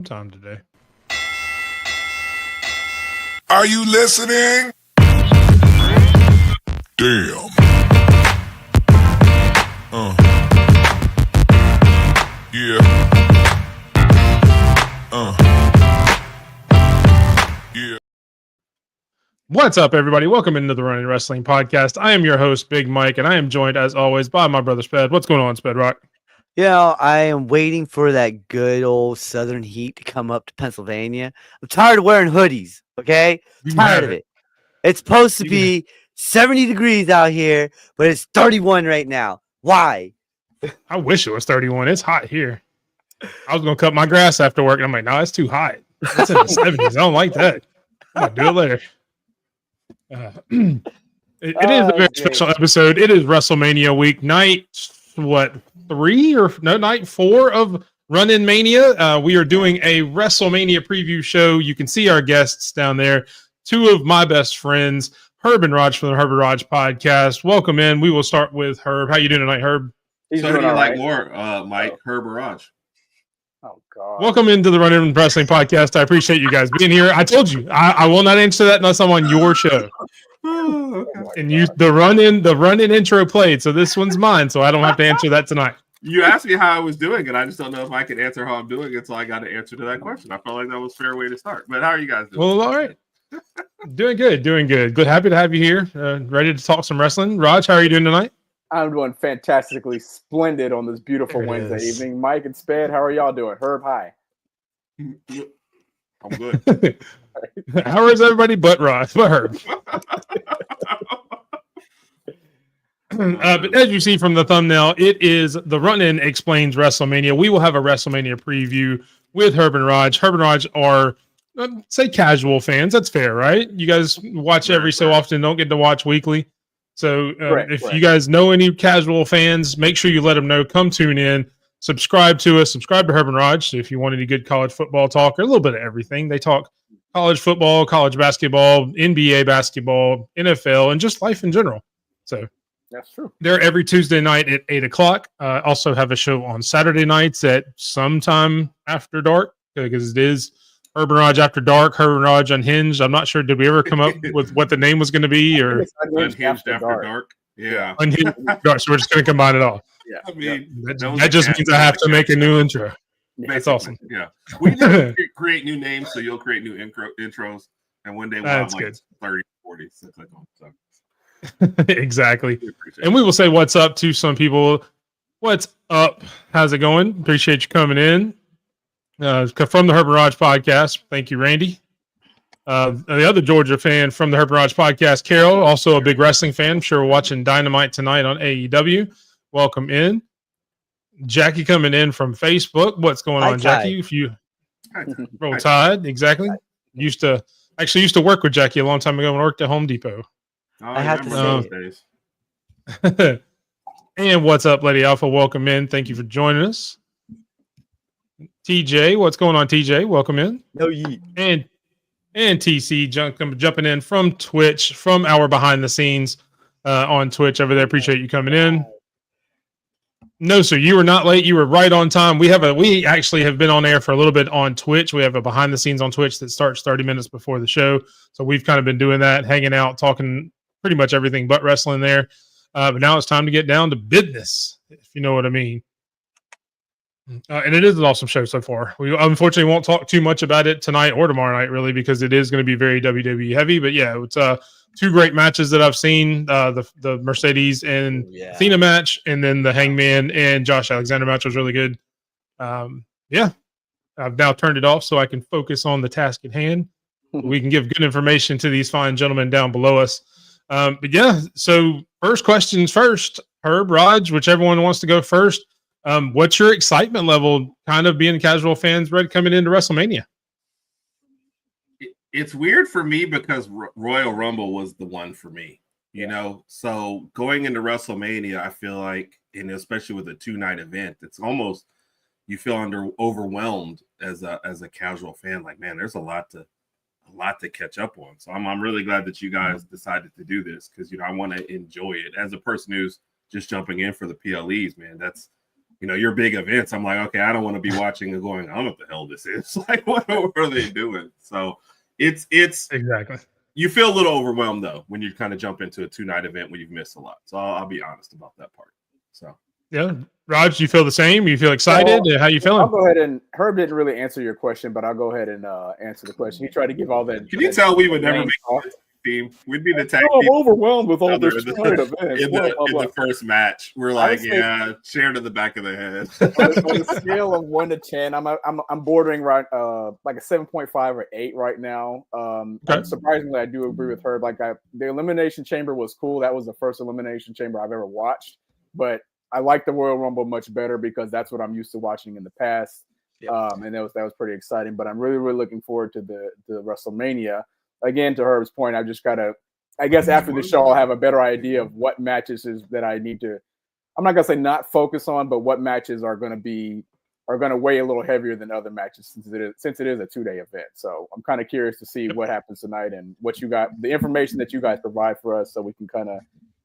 time today. Are you listening? Damn. Yeah. Yeah. What's up, everybody? Welcome into the Run In Wrestling podcast. I am your host, Big Mike, and I am joined, as always, by my brother, Sped. What's going on, Sped Rock? You know, I am waiting for that good old southern heat to come up to Pennsylvania. I'm tired of wearing hoodies, okay? Tired of it. It's supposed to be 70 degrees out here, but it's 31 right now. Why? I wish it was 31. It's hot here. I was going to cut my grass after work, and I'm like, no, it's too hot. It's in the 70s. I don't like that. I'm going to do it later. It is a very special episode. It is WrestleMania week, night 4 of Run In Mania. We are doing a WrestleMania preview show. You can see our guests down there. Two of my best friends, Herb and Rodg from the Herb and Rodg podcast. Welcome in. We will start with Herb. How you doing tonight, Herb? So who do you like more, Mike, Herb or Rodg? Oh, God. Welcome into the Run In Wrestling podcast. I appreciate you guys being here. I told you, I will not answer that unless I'm on your show. And the run in intro played, so this one's mine, so I don't have to answer that tonight. You asked me how I was doing, and I just don't know if I can answer how I'm doing it, so I got an answer to that question. I felt like that was a fair way to start. But how are you guys doing? Well, all right. Doing good. Good. Happy to have you here. Ready to talk some wrestling. Rodg, how are you doing tonight? I'm doing fantastically splendid on this beautiful Wednesday evening. Mike and Sped, how are y'all doing? Herb, hi. I'm good. How is everybody but Rodg? But Herb. But as you see from the thumbnail, it is the Run In Explains Wrestlemania. We will have a WrestleMania preview with Herb and Rodg. Herb and Rodg are, say, casual fans. That's fair, right? You guys watch every so often, don't get to watch weekly. So if you guys know any casual fans, make sure you let them know. Come tune in. Subscribe to us. Subscribe to Herb and Rodg if you want any good college football talk or a little bit of everything. They talk college football, college basketball, NBA basketball, NFL, and just life in general. So that's true. They're every Tuesday night at 8 o'clock. Also have a show on Saturday nights at sometime after dark because it is Herb and Rodg After Dark, Herb and Rodg Unhinged. I'm not sure. Did we ever come up with what the name was going to be? Or Unhinged After Dark. Yeah. Unhinged After Dark. So we're just going to combine it all. Yeah. I mean, that just means I have to make a new intro. That's awesome. Yeah. We need to create new names, so you'll create new intros. And one day we'll have like 30, 40, since I don't. So. Exactly. And we will say what's up to some people. What's up? How's it going? Appreciate you coming in. From the Herb and Rodg podcast. Thank you, Randy. The other Georgia fan from the Herb and Rodg podcast, Carol, also a big wrestling fan. I'm sure watching Dynamite tonight on AEW. Welcome in. Jackie coming in from Facebook. What's going on, Jackie? If you roll Tide, exactly. Used to work with Jackie a long time ago when I worked at Home Depot. I have to say those days. And what's up, Lady Alpha? Welcome in. Thank you for joining us. TJ, what's going on, TJ? Welcome in. No yeet. And TC jumping in from Twitch, from our behind the scenes on Twitch over there. Appreciate you coming in. No, sir, you were not late. You were right on time. We actually have been on air for a little bit on Twitch. We have a behind the scenes on Twitch that starts 30 minutes before the show. So we've kind of been doing that, hanging out, talking pretty much everything but wrestling there. But now it's time to get down to business, if you know what I mean. And it is an awesome show so far. We unfortunately won't talk too much about it tonight or tomorrow night, really, because it is going to be very WWE heavy. But yeah, it's two great matches that I've seen: the Mercedes and Athena match, and then the Hangman and Josh Alexander match was really good. Yeah, I've now turned it off so I can focus on the task at hand. We can give good information to these fine gentlemen down below us. But yeah, so first questions first. Herb, Rodg, whichever one wants to go first. What's your excitement level kind of being casual fans ready coming into WrestleMania? It's weird for me because Royal Rumble was the one for me, you know? So going into WrestleMania, I feel like, and especially with a 2-night event, it's almost, you feel overwhelmed as a casual fan. Like, man, there's a lot to catch up on. So I'm really glad that you guys decided to do this because, you know, I want to enjoy it as a person who's just jumping in for the PLEs, man. your big events, I'm like, okay, I don't want to be watching and going, I don't know what the hell this is. Like, what are they doing? So it's exactly. You feel a little overwhelmed though when you kind of jump into a 2-night event when you've missed a lot. So I'll be honest about that part. So yeah, Raj, do you feel the same? You feel excited? How you feeling? I'll go ahead and Herb didn't really answer your question, but I'll go ahead and answer the question. He tried to give all that. Can you tell we would never make a team? We'd be the tag I'm team overwhelmed with all this in events. the first match. We're like, yeah, shared to the back of the head. On a scale of 1 to 10, I'm bordering right like a 7.5 or 8 right now. Surprisingly, I do agree with her. Like the Elimination Chamber was cool. That was the first Elimination Chamber I've ever watched, but I like the Royal Rumble much better because that's what I'm used to watching in the past. Yep. And that was pretty exciting. But I'm really, really looking forward to the WrestleMania. Again, to Herb's point, I've just got to, I guess after the show, I'll have a better idea of what matches is that I need to, I'm not going to say not focus on, but what matches are going to weigh a little heavier than other matches since it is a 2-day event. So I'm kind of curious to see what happens tonight and what you got, the information that you guys provide for us so we can kind of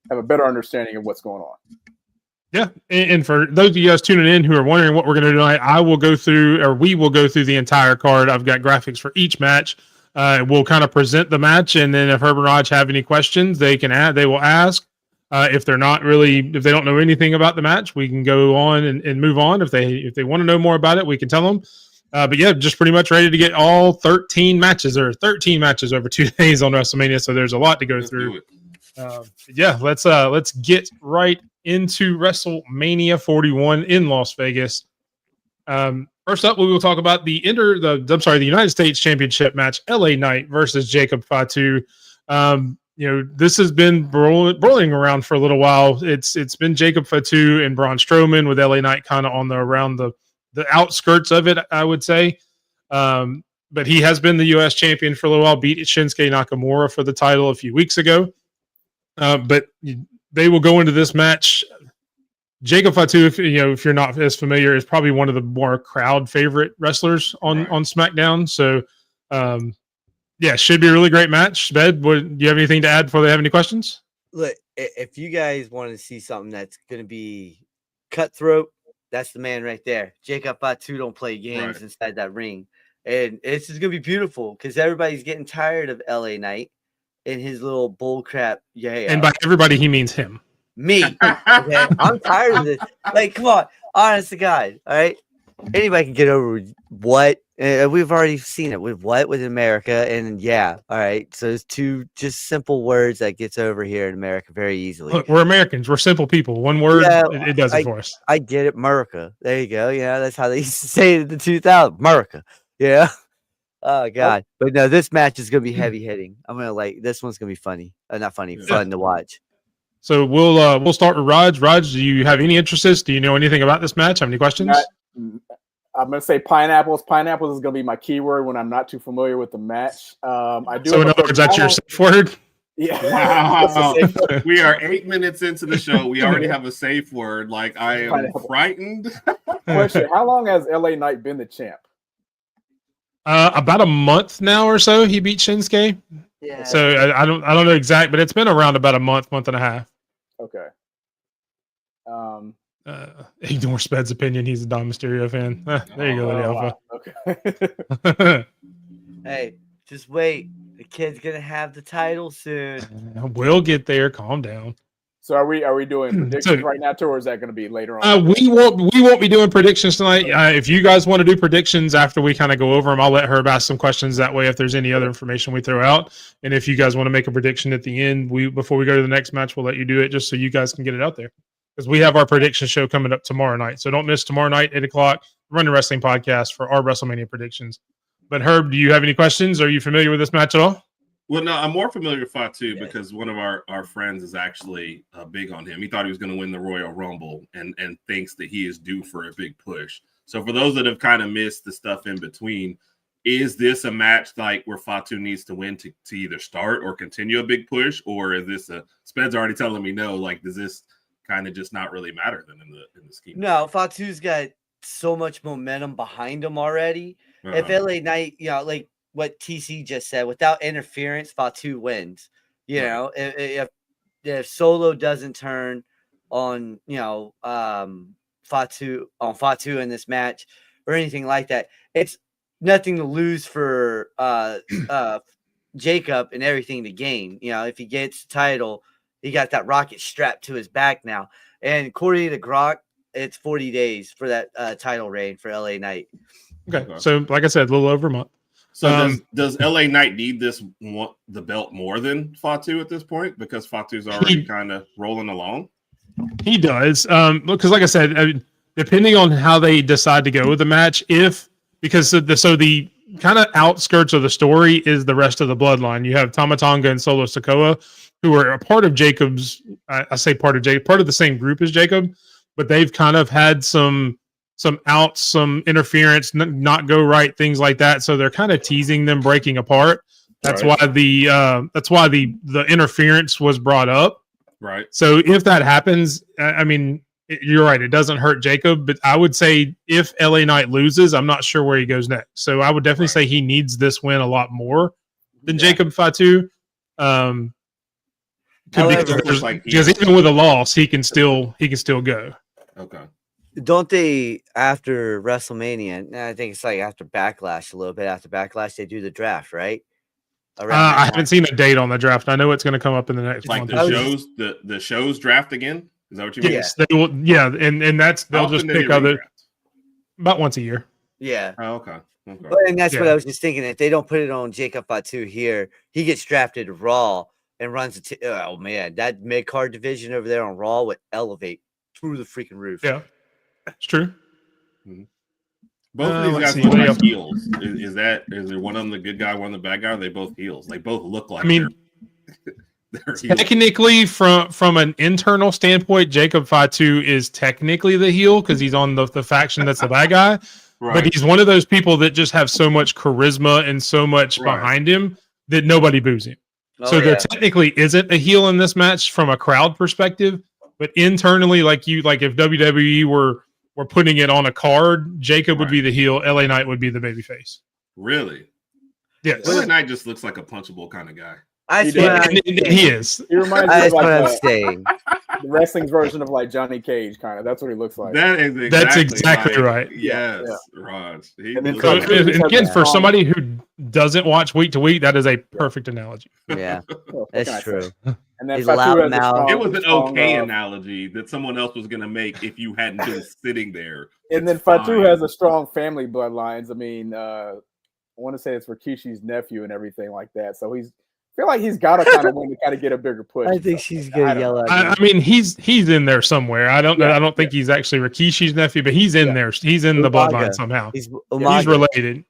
have a better understanding of what's going on. Yeah, and for those of you guys tuning in who are wondering what we're going to do tonight, we will go through the entire card. I've got graphics for each match. We'll kind of present the match, and then if Herb and Rodg have any questions, they will ask. If they don't know anything about the match, we can go on and move on. If they want to know more about it, we can tell them. But yeah, just pretty much ready to get all 13 matches over 2 days on WrestleMania. So there's a lot to go through. Yeah, let's get right into WrestleMania 41 in Las Vegas. First up, we will talk about the United States Championship match, LA Knight versus Jacob Fatu. This has been rolling around for a little while. It's been Jacob Fatu and Braun Strowman with LA Knight kind of around the outskirts of it, I would say. But he has been the U.S. champion for a little while, beat Shinsuke Nakamura for the title a few weeks ago. But they will go into this match. Jacob Fatu, if you're not as familiar, is probably one of the more crowd favorite wrestlers on SmackDown. So, should be a really great match. Sped, do you have anything to add before they have any questions? Look, if you guys want to see something that's going to be cutthroat, that's the man right there. Jacob Fatu don't play games inside that ring. And this is going to be beautiful because everybody's getting tired of LA Knight and his little bull crap. Yeah. And by everybody, he means him. Me. Okay? I'm tired of this. Like, come on. Honest to God. All right. Anybody can get over what we've already seen it with America. And yeah. All right. So it's 2 just simple words that gets over here in America very easily. Look, we're Americans. We're simple people. One word, it does it for us. I get it. America. There you go. Yeah. That's how they used to say it in the 2000s. America. Yeah. Oh God. But no, this match is going to be heavy hitting. This one's going to be funny. Not funny, fun to watch. So we'll start with Rodg. Rodg, do you have any interests? Do you know anything about this match? Have any questions? I'm going to say pineapples. Pineapples is going to be my keyword when I'm not too familiar with the match. I do. So in other words, that's your safe word? Yeah. Wow. We are 8 minutes into the show. We already have a safe word. Like, I am frightened. Question: how long has LA Knight been the champ? About a month now or so. He beat Shinsuke. Yeah. So I don't know exact, but it's been around about a month and a half. Okay. Ignore Sped's opinion. He's a Dom Mysterio fan. There you go, Lady Alpha. Okay. Hey, just wait. The kid's gonna have the title soon. We'll get there. Calm down. So are we doing predictions right now, too, or is that going to be later on? We won't be doing predictions tonight. If you guys want to do predictions after we kind of go over them, I'll let Herb ask some questions. That way, if there's any other information we throw out, and if you guys want to make a prediction at the end, before we go to the next match, we'll let you do it just so you guys can get it out there. Because we have our prediction show coming up tomorrow night. So don't miss tomorrow night, 8 o'clock, Run In Wrestling podcast for our WrestleMania predictions. But Herb, do you have any questions? Are you familiar with this match at all? Well, no, I'm more familiar with Fatu because one of our friends is actually big on him. He thought he was going to win the Royal Rumble and thinks that he is due for a big push. So for those that have kind of missed the stuff in between, is this a match like where Fatu needs to win to either start or continue a big push? Or is this Sped's already telling me no, like, does this kind of just not really matter then in the scheme? No, Fatu's got so much momentum behind him already. If LA Knight, like what TC just said, without interference, Fatu wins. If Solo doesn't turn on, Fatu in this match or anything like that. It's nothing to lose for Jacob and everything to gain. You know, if he gets the title, he got that rocket strapped to his back now. And according to Grok, it's 40 days for that title reign for LA Knight. Okay. So, like I said, a little over a month. So does LA Knight need the belt more than Fatu at this point? Because Fatu's already kind of rolling along? He does. Because like I said, depending on how they decide to go with the match, because the kind of outskirts of the story is the rest of the bloodline. You have Tama Tonga and Solo Sikoa, who are a part of Jacob's, I say part of the same group as Jacob, but they've kind of had some outs, some interference, not go right, things like that. So they're kind of teasing them breaking apart. That's why the interference was brought up. Right. So if that happens, I mean, you're right. It doesn't hurt Jacob, but I would say if LA Knight loses, I'm not sure where he goes next. So I would definitely say he needs this win a lot more than Jacob Fatu. Because even with a loss, he can still go. Okay. Don't they, after WrestleMania, I think it's like after Backlash, a little bit after Backlash, they do the draft, right? I haven't seen a date on the draft. I know it's going to come up in the next month. The shows draft again? Is that what you mean? Yes, they will. Yeah, and they'll just pick other about once a year. Yeah. Oh, okay. And that's what I was just thinking. If they don't put it on Jacob Fatu here, he gets drafted to Raw and runs oh man, that mid card division over there on Raw would elevate through the freaking roof. Yeah, it's true. Mm-hmm. Both of these guys look like heels. Is there one of them the good guy, one of the bad guy? Or are they both heels? They both look like. I mean, they're technically from an internal standpoint, Jacob Fatu is technically the heel because he's on the faction that's the bad guy. Right. But he's one of those people that just have so much charisma and so much behind him that nobody boos him. So there technically isn't a heel in this match from a crowd perspective, but internally, like if WWE were putting it on a card, Jacob would be the heel, LA Knight would be the babyface. Really? Yes. LA Knight just looks like a punchable kind of guy. He is. He reminds me of the wrestling's version of like Johnny Cage, kind of. That's what he looks like. That's exactly right. Yes, Rodg. And again, for somebody who doesn't watch week to week, that is a perfect analogy. Yeah, that's true. And then he's loud now. It was an okay analogy that someone else was going to make if you hadn't been sitting there. And then Fatu has a strong family bloodlines. I mean, I want to say it's Rikishi's nephew and everything like that. So I feel like he's got to kind of win to kind of get a bigger push. I think she's gonna yell at him. I mean, he's in there somewhere. I don't think he's actually Rikishi's nephew, but he's in there. He's in the bloodline somehow. He's related.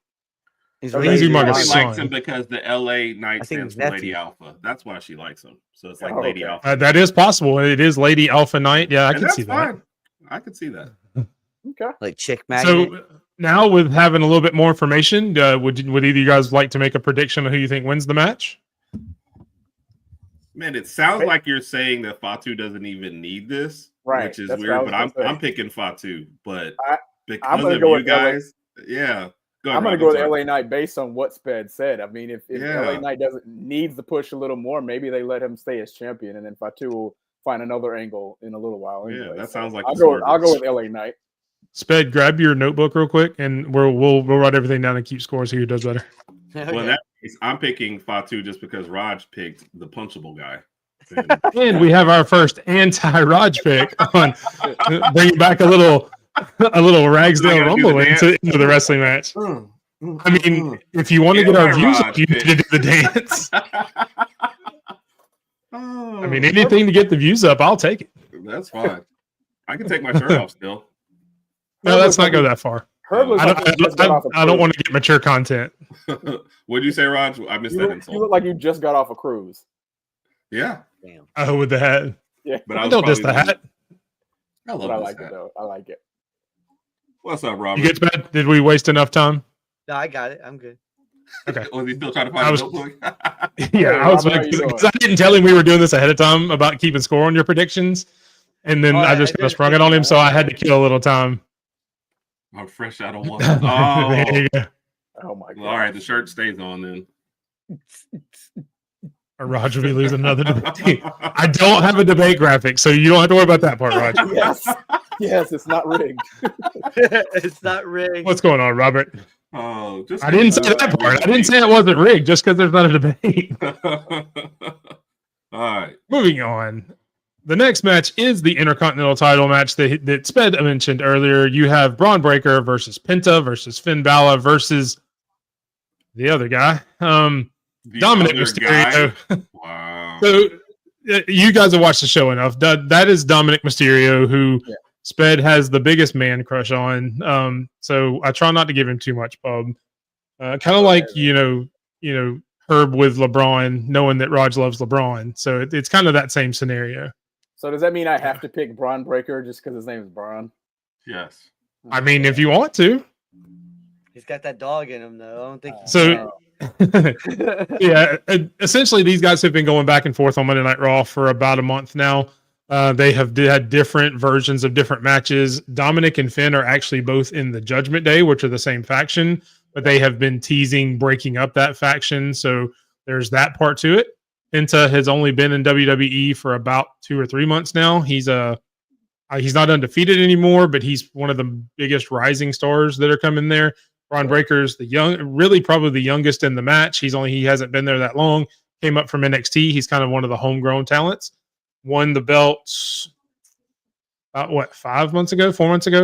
He's Umaga's son. Likes him because the LA Knight stands for Lady Alpha. That's why she likes him. So it's like Lady Alpha. That is possible. It is Lady Alpha Knight. Yeah, I can see that. I can see that. Okay. Like chick magnet. So now with having a little bit more information, would either of you guys like to make a prediction of who you think wins the match? Man, it sounds like you're saying that Fatu doesn't even need this, which is weird. But I'm picking Fatu. But because of you guys, I'm going to go with LA Knight based on what Sped said. I mean, if LA Knight needs to push a little more, maybe they let him stay as champion, and then Fatu will find another angle in a little while. Anyway. Yeah, that sounds like I'll go with LA Knight. Sped, grab your notebook real quick, and we'll write everything down and keep scores. Who does better? Well, in that case, I'm picking Fatu just because Rodg picked the punchable guy. And we have our first anti-Rodg pick on bringing back a little Ragsdale Rumble into the wrestling match. I mean, if you want to get our views up, you need to do the dance. I mean, anything to get the views up, I'll take it. That's fine. I can take my shirt off still. No, let's not go that far. I don't want to get mature content. What did you say, Rodg? I missed that insult. You look like you just got off a cruise. Yeah. Damn. Oh, with the hat. Yeah. But I don't diss the hat. I like it, though. I like it. What's up, Robert? You get bad? Did we waste enough time? No, I got it. I'm good. Okay. Was he still trying to find a notebook? I was because I didn't tell him we were doing this ahead of time about keeping score on your predictions, and then I just kind of sprung it on him, so I had to kill a little time. I'm fresh out of one. Oh, oh my god! Well, all right, the shirt stays on then. or Rodg will be losing another debate. I don't have a debate graphic, so you don't have to worry about that part, Rodg. Yes, it's not rigged. It's not rigged. What's going on, Robert? Oh, just I didn't say that part. I didn't say it wasn't rigged just because there's not a debate. All right. Moving on. The next match is the Intercontinental title match that Sped mentioned earlier. You have Braun Breaker versus Penta versus Finn Balor versus the other guy, Dominic Mysterio. Wow. So you guys have watched the show enough. That is Dominic Mysterio, who Sped has the biggest man crush on. So I try not to give him too much pub. Kind of like you know Herb with LeBron, knowing that Rodg loves LeBron. So it's kind of that same scenario. So does that mean I have to pick Braun Breaker just because his name is Braun? Yes. I mean, if you want to. He's got that dog in him, though. I don't think. So, yeah, essentially, these guys have been going back and forth on Monday Night Raw for about a month now. They have had different versions of different matches. Dominic and Finn are actually both in the Judgment Day, which are the same faction, but they have been teasing breaking up that faction. So there's that part to it. Penta has only been in WWE for about 2 or 3 months now. He's not undefeated anymore, but he's one of the biggest rising stars that are coming there. Braun Breaker's probably the youngest in the match. He hasn't been there that long. Came up from NXT. He's kind of one of the homegrown talents. Won the belts about 4 months ago,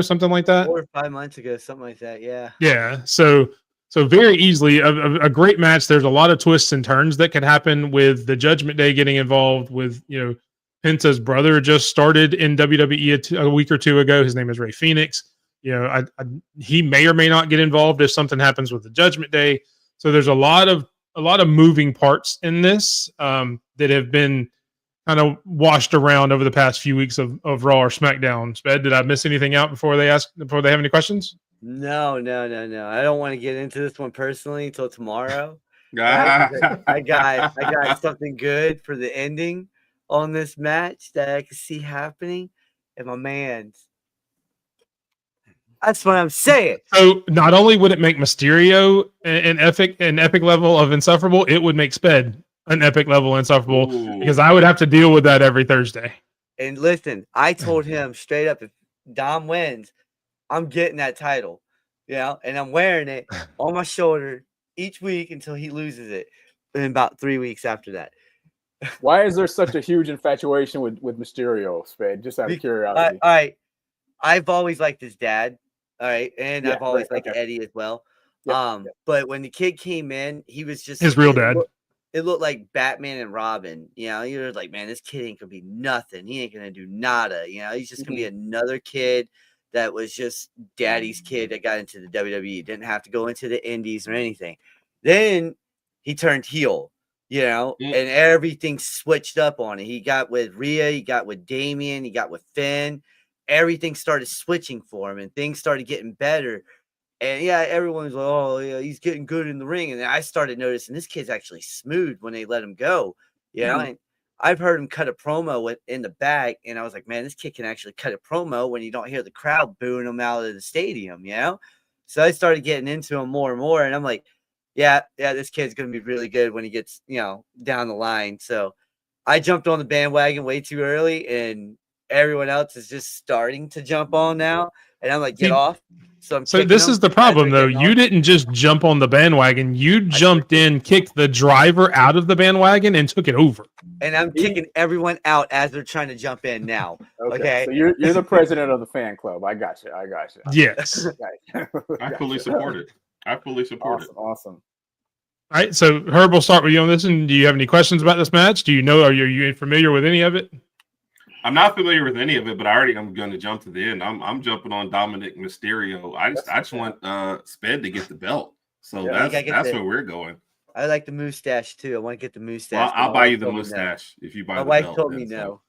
something like that. 4 or 5 months ago, something like that. Yeah. Yeah. So very easily a great match. There's a lot of twists and turns that could happen with the Judgment Day getting involved with, Penta's brother just started in WWE a week or two ago. His name is Ray Phoenix. He may or may not get involved if something happens with the Judgment Day. So there's a lot of moving parts in this that have been kind of washed around over the past few weeks of Raw or SmackDown. Sped, did I miss anything out before they have any questions? No. I don't want to get into this one personally until tomorrow. I I got something good for the ending on this match that I can see happening. And my man's. That's what I'm saying. So not only would it make Mysterio an epic level of insufferable, it would make Sped an epic level insufferable because I would have to deal with that every Thursday. And listen, I told him straight up, if Dom wins, I'm getting that title, and I'm wearing it on my shoulder each week until he loses it in about 3 weeks after that. Why is there such a huge infatuation with Mysterio, Spade? Just out of curiosity. All right. I've always liked his dad. All right. And I've always liked Eddie as well. But when the kid came in, he was just his real dad. It looked like Batman and Robin. You're like, man, this kid ain't gonna be nothing. He ain't gonna do nada. He's just gonna be another kid that was just daddy's kid that got into the WWE. Didn't have to go into the indies or anything. Then he turned heel, and everything switched up on it. He got with Rhea, he got with Damian, he got with Finn. Everything started switching for him and things started getting better. And everyone was like, oh, yeah, he's getting good in the ring. And then I started noticing this kid's actually smooth when they let him go. And I've heard him cut a promo in the back. And I was like, man, this kid can actually cut a promo when you don't hear the crowd booing him out of the stadium, So I started getting into him more and more. And I'm like, yeah, this kid's going to be really good when he gets, down the line. So I jumped on the bandwagon way too early. And everyone else is just starting to jump on now. And I'm like, get off. So this is the problem, though. You didn't just jump on the bandwagon. You jumped in, kicked the driver out of the bandwagon, and took it over. And I'm kicking everyone out as they're trying to jump in now. Okay. So you're the president of the fan club. I got you. Yes. I fully support it. Awesome. All right. So Herb, we'll start with you on this. And do you have any questions about this match? Are you familiar with any of it? I'm not familiar with any of it, but I'm going to jump to the end. I'm jumping on Dominic Mysterio. I just want Sped to get the belt. So that's where we're going. I like the mustache too. I want to get the mustache. Well, I'll buy you the mustache if you buy the belt. My wife told me no.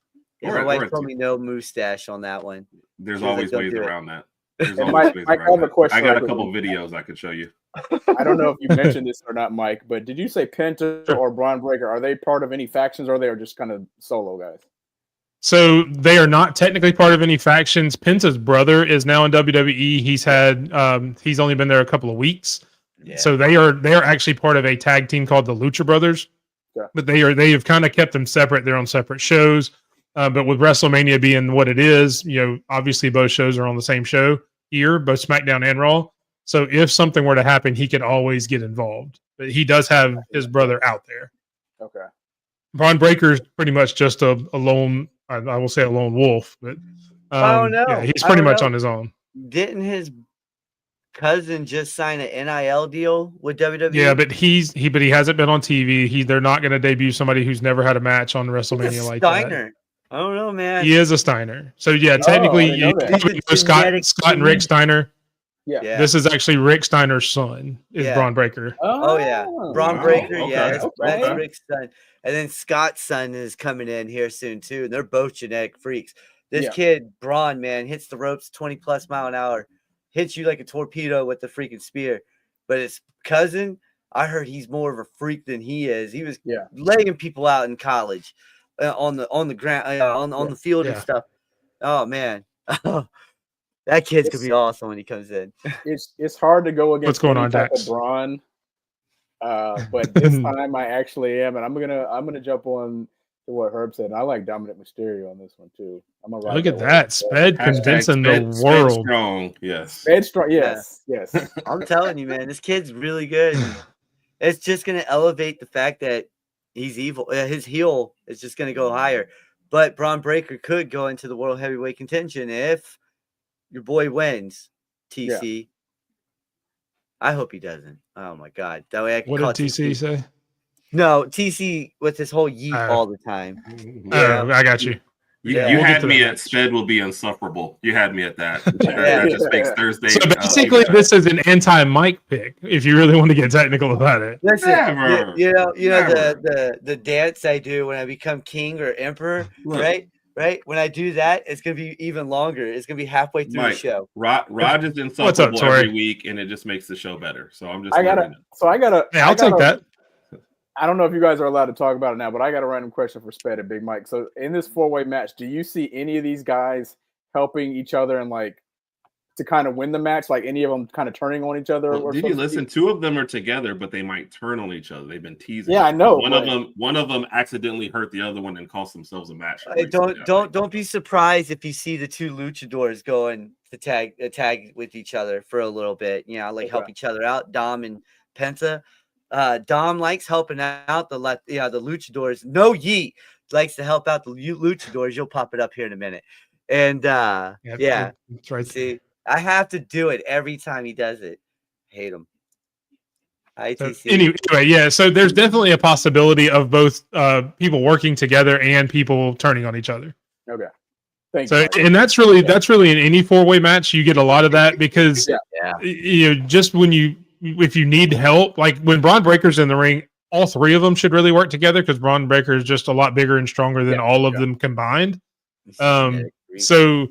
My wife told me no mustache on that one. There's always ways around that. There's always ways around that. I got a couple videos I could show you. I don't know if you mentioned this or not, Mike, but did you say Penta or Braun Breaker? Are they part of any factions or are they just kind of solo guys? So they are not technically part of any factions. Penta's brother is now in WWE. He's only been there a couple of weeks. Yeah. So they are actually part of a tag team called the Lucha Brothers. Yeah. But they have kind of kept them separate. They're on separate shows. But with WrestleMania being what it is, obviously both shows are on the same show here, both SmackDown and Raw. So if something were to happen, he could always get involved. But he does have his brother out there. Okay. Braun Breaker's pretty much just a lone, I will say a lone wolf, but I don't know. yeah, he's I pretty don't much know. on his own. Didn't his cousin just sign an NIL deal with WWE? Yeah, but he hasn't been on TV. They're not going to debut somebody who's never had a match on WrestleMania like Steiner. that. I don't know, man. He is a Steiner. So yeah, I technically didn't know you that. probably know Scott and Rick Steiner. Yeah. This is actually Rick Steiner's son, is Yeah. Braun Breaker. Oh yeah, Braun wow. Breaker. Okay, Yeah, that's okay. Rick's son. And then Scott's son is coming in here soon too. And they're both genetic freaks. This kid, Braun, man, hits the ropes 20+ mile an hour, hits you like a torpedo with the freaking spear. But his cousin, I heard he's more of a freak than he is. He was laying people out in college, on the ground, on the field and stuff. Oh man. That kid's gonna be awesome when he comes in. It's hard to go against What's going on, type Dax? of Braun, but this time I actually am, and I'm gonna jump on to what Herb said. And I like Dominic Mysterio on this one too. I'm gonna ride Look at wave. that. Sped convincing the Sped world. strong. Yes. Sped strong. Yes. I'm telling you, man, this kid's really good. It's just gonna elevate the fact that he's evil. His heel is just gonna go higher. But Braun Breaker could go into the world heavyweight contention if your boy wins, TC. I hope he doesn't. Oh my God. That way I can What call did TC say? No, TC with his whole yeet all the time. Oh, I got you. You Yeah. had me at Sped will be insufferable. You had me at that. That just makes Thursday. So basically, this is an anti-Mike pick. If you really want to get technical about it, Listen, Never. you know Never. the dance I do when I become king or emperor, Look. right? When I do that, it's gonna be even longer. It's gonna be halfway through the Mike, show. Rod is What's up, insufferable Tori? every week, and it just makes the show better. So I'm just. I gotta. yeah, I'll take that. I don't know if you guys are allowed to talk about it now, but I got a random question for Sped and Big Mike. So in this 4-way match, do you see any of these guys helping each other and to kind of win the match? Like any of them kind of turning on each other? Well, or did so you to listen? speak? 2 of them are together, but they might turn on each other. They've been teasing. Yeah, I know. One of them accidentally hurt the other one and cost themselves a match. Don't be surprised if you see the 2 luchadors going to tag with each other for a little bit. Help each other out. Dom and Penta. Dom likes helping out the luchadors. No Yeet likes to help out the luchadors. You'll pop it up here in a minute. And That's right. see, I have to do it every time he does it. Hate him. ITC. Anyway, yeah. So there's definitely a possibility of both people working together and people turning on each other. Okay. Thanks. So, and that's really in any 4-way match, you get a lot of that because just if you need help, like when Braun Breaker's in the ring, all 3 of them should really work together because Braun Breaker is just a lot bigger and stronger than all of them combined. So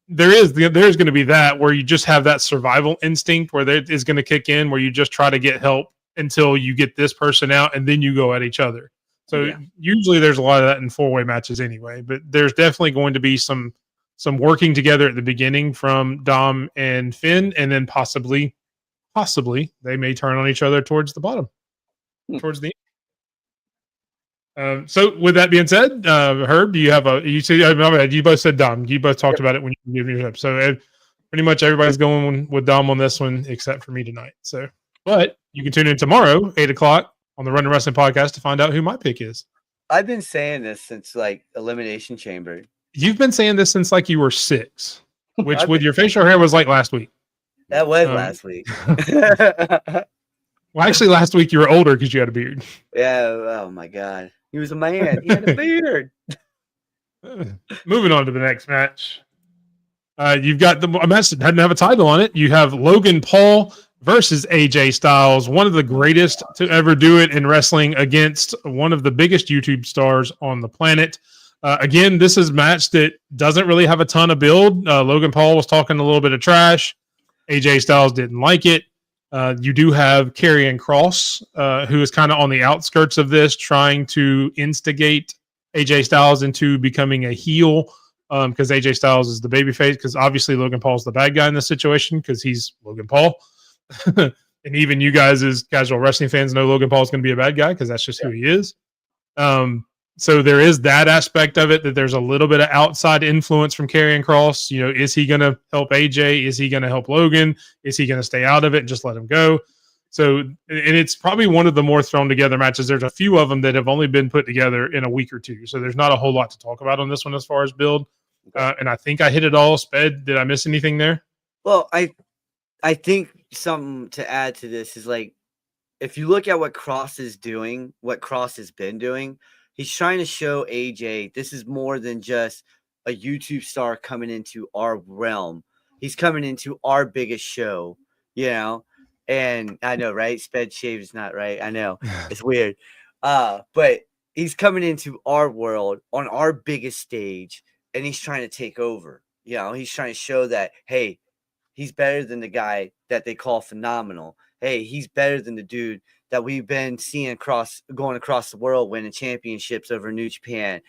there's going to be that where you just have that survival instinct where that is going to kick in, where you just try to get help until you get this person out and then you go at each other. So usually there's a lot of that in 4-way matches anyway, but there's definitely going to be some working together at the beginning from Dom and Finn, and then possibly they may turn on each other towards the bottom, towards the end. So with that being said, Herb, do you have you both said Dom. You both talked about it when you gave your tip. So pretty much everybody's going with Dom on this one except for me tonight. So, but you can tune in tomorrow, 8:00 on the Run In Wrestling podcast to find out who my pick is. I've been saying this since Elimination Chamber. You've been saying this since you were 6, which with your facial hair was last week. That was last week. Well, actually, last week you were older because you had a beard. Yeah. Oh my God. He was a man. He had a beard. Moving on to the next match. You've got a match that doesn't have a title on it. You have Logan Paul versus AJ Styles, one of the greatest to ever do it in wrestling, against one of the biggest YouTube stars on the planet. Again, this is a match that doesn't really have a ton of build. Logan Paul was talking a little bit of trash. AJ Styles didn't like it. You do have Karrion Kross, who is kind of on the outskirts of this, trying to instigate AJ Styles into becoming a heel, because AJ Styles is the babyface, because obviously Logan Paul's the bad guy in this situation because he's Logan Paul. And even you guys as casual wrestling fans know Logan Paul's going to be a bad guy because that's just who he is. So there is that aspect of it, that there's a little bit of outside influence from Karrion Kross. You know, is he going to help AJ? Is he going to help Logan? Is he going to stay out of it and just let him go? So, and it's probably one of the more thrown together matches. There's a few of them that have only been put together in a week or two. So there's not a whole lot to talk about on this one as far as build. And I think I hit it all. Sped, did I miss anything there? Well, I think something to add to this is, like, if you look at what Kross is doing, what Kross has been doing, he's trying to show AJ this is more than just a YouTube star coming into our realm. He's coming into our biggest show, you know? And I know, right? Sped shave is not right. I know. It's weird. But he's coming into our world on our biggest stage, and he's trying to take over. You know, he's trying to show that, hey, he's better than the guy that they call phenomenal. Hey, he's better than the dude that we've been seeing going across the world, winning championships over New Japan,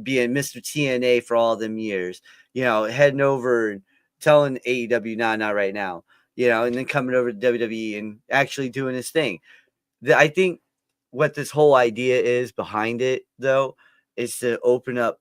being Mr. TNA for all them years, you know, heading over and telling AEW, not right now, you know, and then coming over to WWE and actually doing his thing. I think what this whole idea is behind it, though, is to open up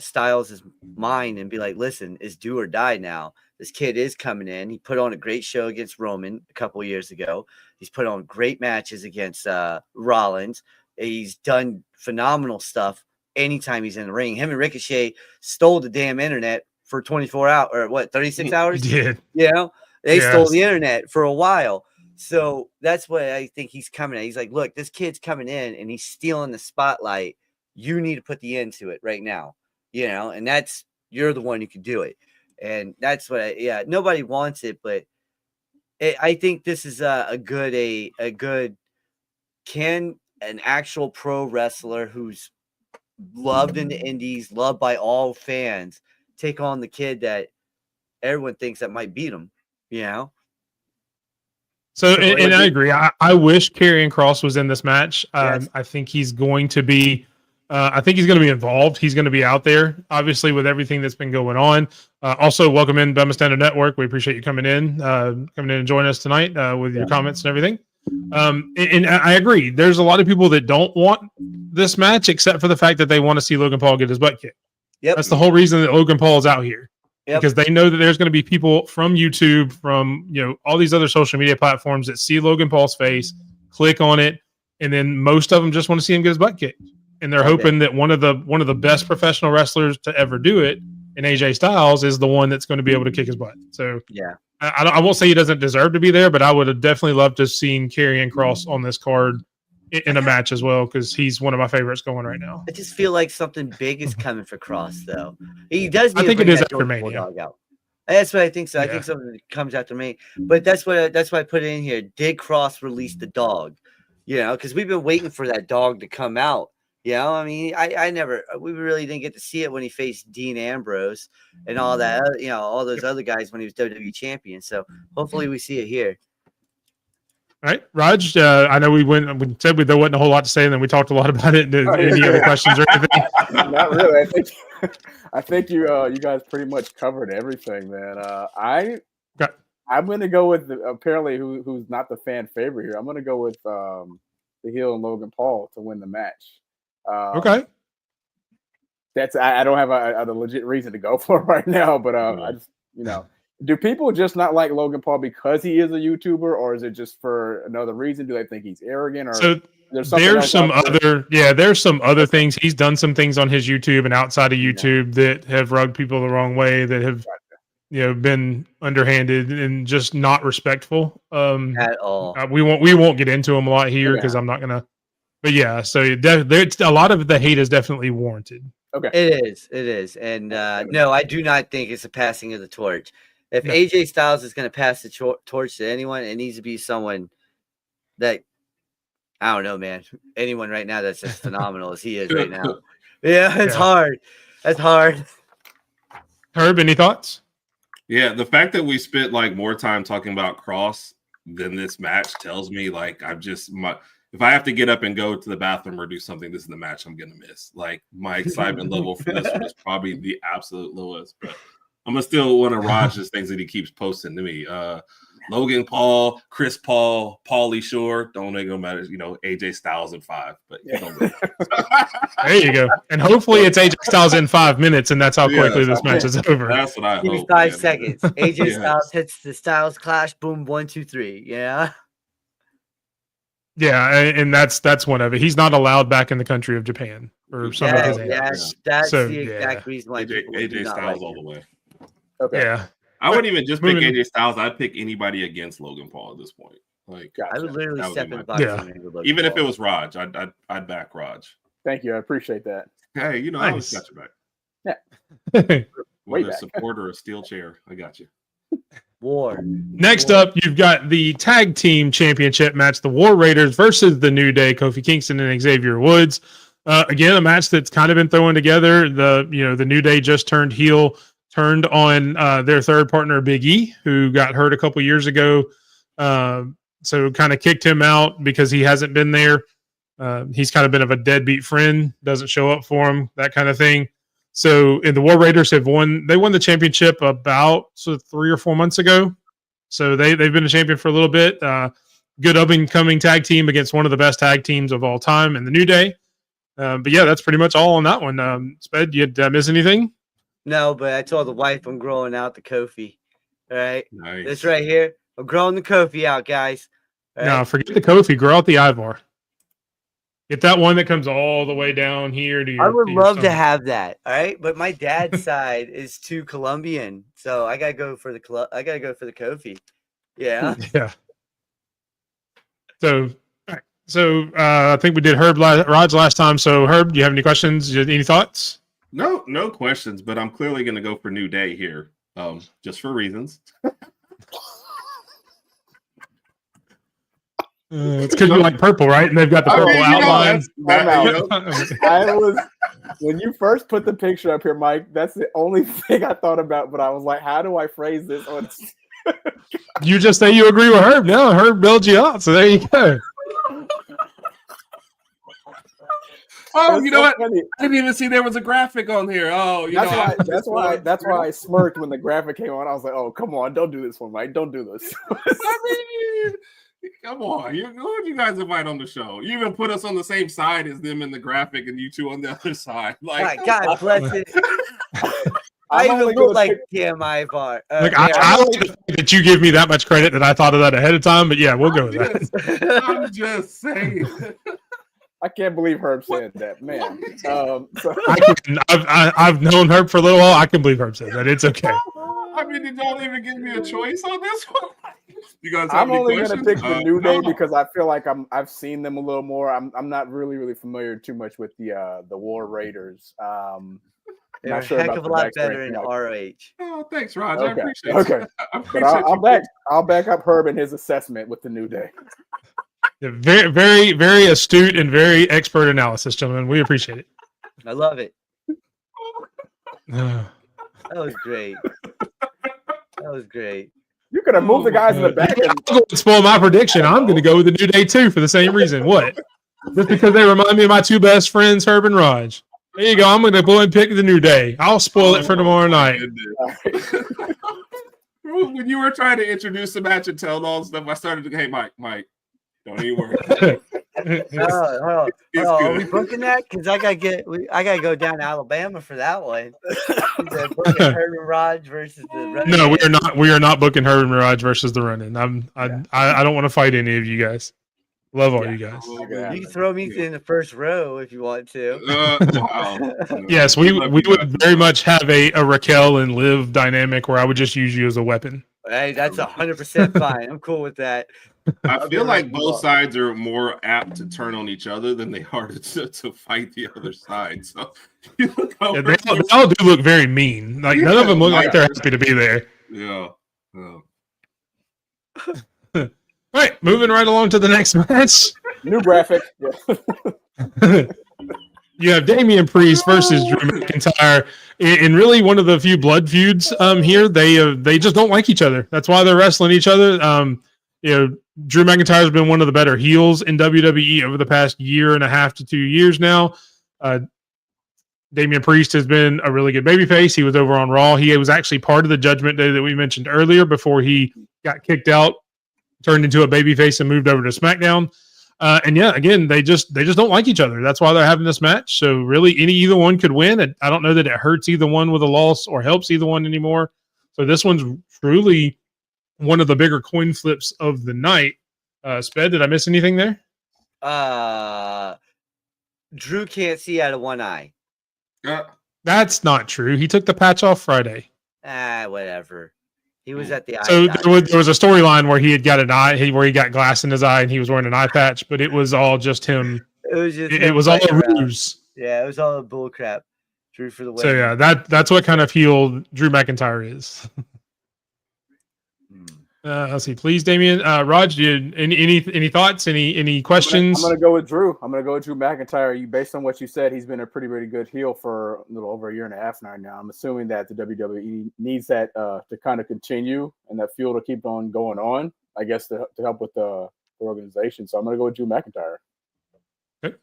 Styles' mind and be like, listen, it's do or die now. This kid is coming in. He put on a great show against Roman a couple of years ago. He's put on great matches against Rollins. He's done phenomenal stuff anytime he's in the ring. Him and Ricochet stole the damn internet for 24 hours, or what, 36 hours? He did. You know, they stole the internet for a while. So that's what I think he's coming at. He's like, look, this kid's coming in and he's stealing the spotlight. You need to put the end to it right now, you know, and you're the one who can do it. And that's what, nobody wants it, but I think this is a good, can an actual pro wrestler who's loved in the indies, loved by all fans, take on the kid that everyone thinks that might beat him, you know? So, and I agree. I wish Karrion Kross was in this match. Yes. I think he's going to be involved. He's going to be out there, obviously, with everything that's been going on. Also, welcome in Bama Standard Network. We appreciate you coming in and joining us tonight with your comments and everything. And I agree. There's a lot of people that don't want this match, except for the fact that they want to see Logan Paul get his butt kicked. Yep. That's the whole reason that Logan Paul is out here. Yep. Because they know that there's going to be people from YouTube, from, you know, all these other social media platforms that see Logan Paul's face, click on it, and then most of them just want to see him get his butt kicked. And they're hoping that one of the best professional wrestlers to ever do it, in AJ Styles, is the one that's going to be able to kick his butt. So yeah, I won't say he doesn't deserve to be there, but I would have definitely loved to have seen Karrion Kross on this card in a match as well, because he's one of my favorites going right now. I just feel like something big is coming for Kross, though. He does. I think it is after Mania. Out. That's what I think. So Yeah. I think something comes after me. But that's why I put it in here. Did Kross release the dog? You know, because we've been waiting for that dog to come out. You know, I mean, we really didn't get to see it when he faced Dean Ambrose and all that, you know, all those other guys when he was WWE champion. So hopefully we see it here. All right, Rodg, I know we said there wasn't a whole lot to say, and then we talked a lot about it. Any other questions or anything? Not really. I think you guys pretty much covered everything, man. I'm going to go with apparently who's not the fan favorite here. I'm going to go with the heel and Logan Paul to win the match. Okay. I don't have a legit reason to go for it right now, but I just, you know, do people just not like Logan Paul because he is a YouTuber, or is it just for another reason? Do they think he's arrogant, or so there's some other things. He's done some things on his YouTube and outside of YouTube that have rubbed people the wrong way, that have been underhanded and just not respectful At all. We won't get into them a lot here because I'm not gonna. But yeah, so a lot of the hate is definitely warranted. Okay, it is, and no, I do not think it's a passing of the torch. If AJ Styles is going to pass the torch to anyone, it needs to be someone that, I don't know, man. Anyone right now that's as phenomenal as he is right now. Yeah, it's hard. That's hard. Herb, any thoughts? Yeah, the fact that we spent like more time talking about Kross than this match tells me like if I have to get up and go to the bathroom or do something, this is the match I'm gonna miss. Like my excitement level for this one is probably the absolute lowest, but I'm gonna still one of Rodg's things that he keeps posting to me. Logan Paul, Chris Paul, Paulie Shore. Don't make no matter. AJ Styles in 5. But there you go. And hopefully it's AJ Styles in 5 minutes, and that's how quickly this match is over. That's what I hope. 5 seconds. AJ Styles hits the Styles Clash. Boom, 1, 2, 3. Yeah. Yeah, and that's one of it. He's not allowed back in the country of Japan or some of his that's the exact reason why AJ Styles all the way. Okay. Yeah. I wouldn't even just pick AJ Styles. I'd pick anybody against Logan Paul at this point. Like, I would literally step in even if it was Rodg, I'd back Rodg. Thank you. I appreciate that. Hey, nice. I always got your back. Yeah. Whether a support or a steel chair, I got you. War. Next up, you've got the tag team championship match: the War Raiders versus the New Day, Kofi Kingston and Xavier Woods. Again, a match that's kind of been thrown together. The New Day just turned heel. Turned on their third partner, Big E, who got hurt a couple years ago. So kind of kicked him out because he hasn't been there. He's kind of been of a deadbeat friend, doesn't show up for him, that kind of thing. So the War Raiders have won. They won the championship about 3 or 4 months ago. So they've been a champion for a little bit. Good up-and-coming tag team against one of the best tag teams of all time in the New Day. But yeah, that's pretty much all on that one. Sped, did I miss anything? No, but I told the wife I'm growing out the Kofi. All right. Nice. This right here. I'm growing the Kofi out, guys. All No, right? forget the Kofi. Grow out the Ivar. Get that one that comes all the way down here to your. I would to your love to stomach. have that. All right, but my dad's side is too Colombian, so I gotta go for the Kofi. Yeah. Yeah. So I think we did Rod's last time. So Herb, do you have any questions? Any thoughts? No questions, but I'm clearly going to go for New Day here, just for reasons. It's because you like purple, right? And they've got the purple outline. I was when you first put the picture up here, Mike. That's the only thing I thought about. But I was like, how do I phrase this? You just say you agree with Herb. No, Herb builds you out. So there you go. Oh, you know what? Funny. I didn't even see there was a graphic on here. Oh, that's why I smirked when the graphic came on. I was like, oh, come on, don't do this one, Mike. Don't do this. I mean, come on. Who you guys invite on the show? You even put us on the same side as them in the graphic and you two on the other side. Like, God bless it. I even look like TMI bar. Look, I like the fact that you give me that much credit that I thought of that ahead of time, but yeah, we'll go with that. I'm just saying. I can't believe Herb said that, man. I've known Herb for a little while. I can believe Herb said that. It's okay. I mean, did y'all even give me a choice on this one? You guys, I'm only going to pick the New Day because I feel like I've seen them a little more. I'm not really familiar too much with the War Raiders. They're a heck of a lot better in ROH. Oh, thanks, Rodg. Okay. I appreciate it. But I'll back up Herb in his assessment with the New Day. Yeah, very, very, very astute and very expert analysis, gentlemen. We appreciate it. I love it. That was great. That was great. You could have moved the guys in the back. I'm going to spoil my prediction. I'm going to go with the New Day too for the same reason. What? Just because they remind me of my two best friends, Herb and Rodg. There you go. I'm going to go and pick the New Day. I'll spoil it for tomorrow night. When you were trying to introduce the match and tell all stuff, I started to, hey, Mike, don't even worry. Are we booking that? Because I gotta go down to Alabama for that one. Booking Herb and Rodg versus the Run-In. No, we are not. We are not booking Herb and Rodg versus the Run-In. I don't want to fight any of you guys. Love all you guys. You can throw me in the first row if you want to. Wow. Yes, we would very much have a Raquel and Liv dynamic where I would just use you as a weapon. Hey, that's 100% fine. I'm cool with that. I feel like both sides are more apt to turn on each other than they are to fight the other side. So you look over they all do look very mean. Like none of them look like they're happy to be there. Yeah. All right, moving right along to the next match. New graphic. You have Damian Priest versus Drew McIntyre in really one of the few blood feuds here. They just don't like each other. That's why they're wrestling each other. Drew McIntyre has been one of the better heels in WWE over the past year and a half to 2 years now. Damian Priest has been a really good babyface. He was over on Raw. He was actually part of the Judgment Day that we mentioned earlier before he got kicked out, turned into a babyface, and moved over to SmackDown. And yeah, again, they just don't like each other. That's why they're having this match. So really, either one could win. I don't know that it hurts either one with a loss or helps either one anymore. So this one's truly one of the bigger coin flips of the night. Sped, did I miss anything there? Drew can't see out of one eye. That's not true. He took the patch off Friday. Whatever. He was at the eye. So there was a storyline where he had got an eye, where he got glass in his eye, and he was wearing an eye patch, but it was all just him. It was all a ruse. Yeah, it was all a bull crap. Drew for the win. So yeah, that's what kind of heel Drew McIntyre is. Let's see, please, Damian. Rodg, any thoughts? Any questions? I'm gonna go with Drew. I'm gonna go with Drew McIntyre. Based on what you said, he's been a pretty good heel for a little over a year and a half now. I'm assuming that the WWE needs that to kind of continue and that fuel to keep on going on. I guess to help with the organization. So I'm gonna go with Drew McIntyre. Okay.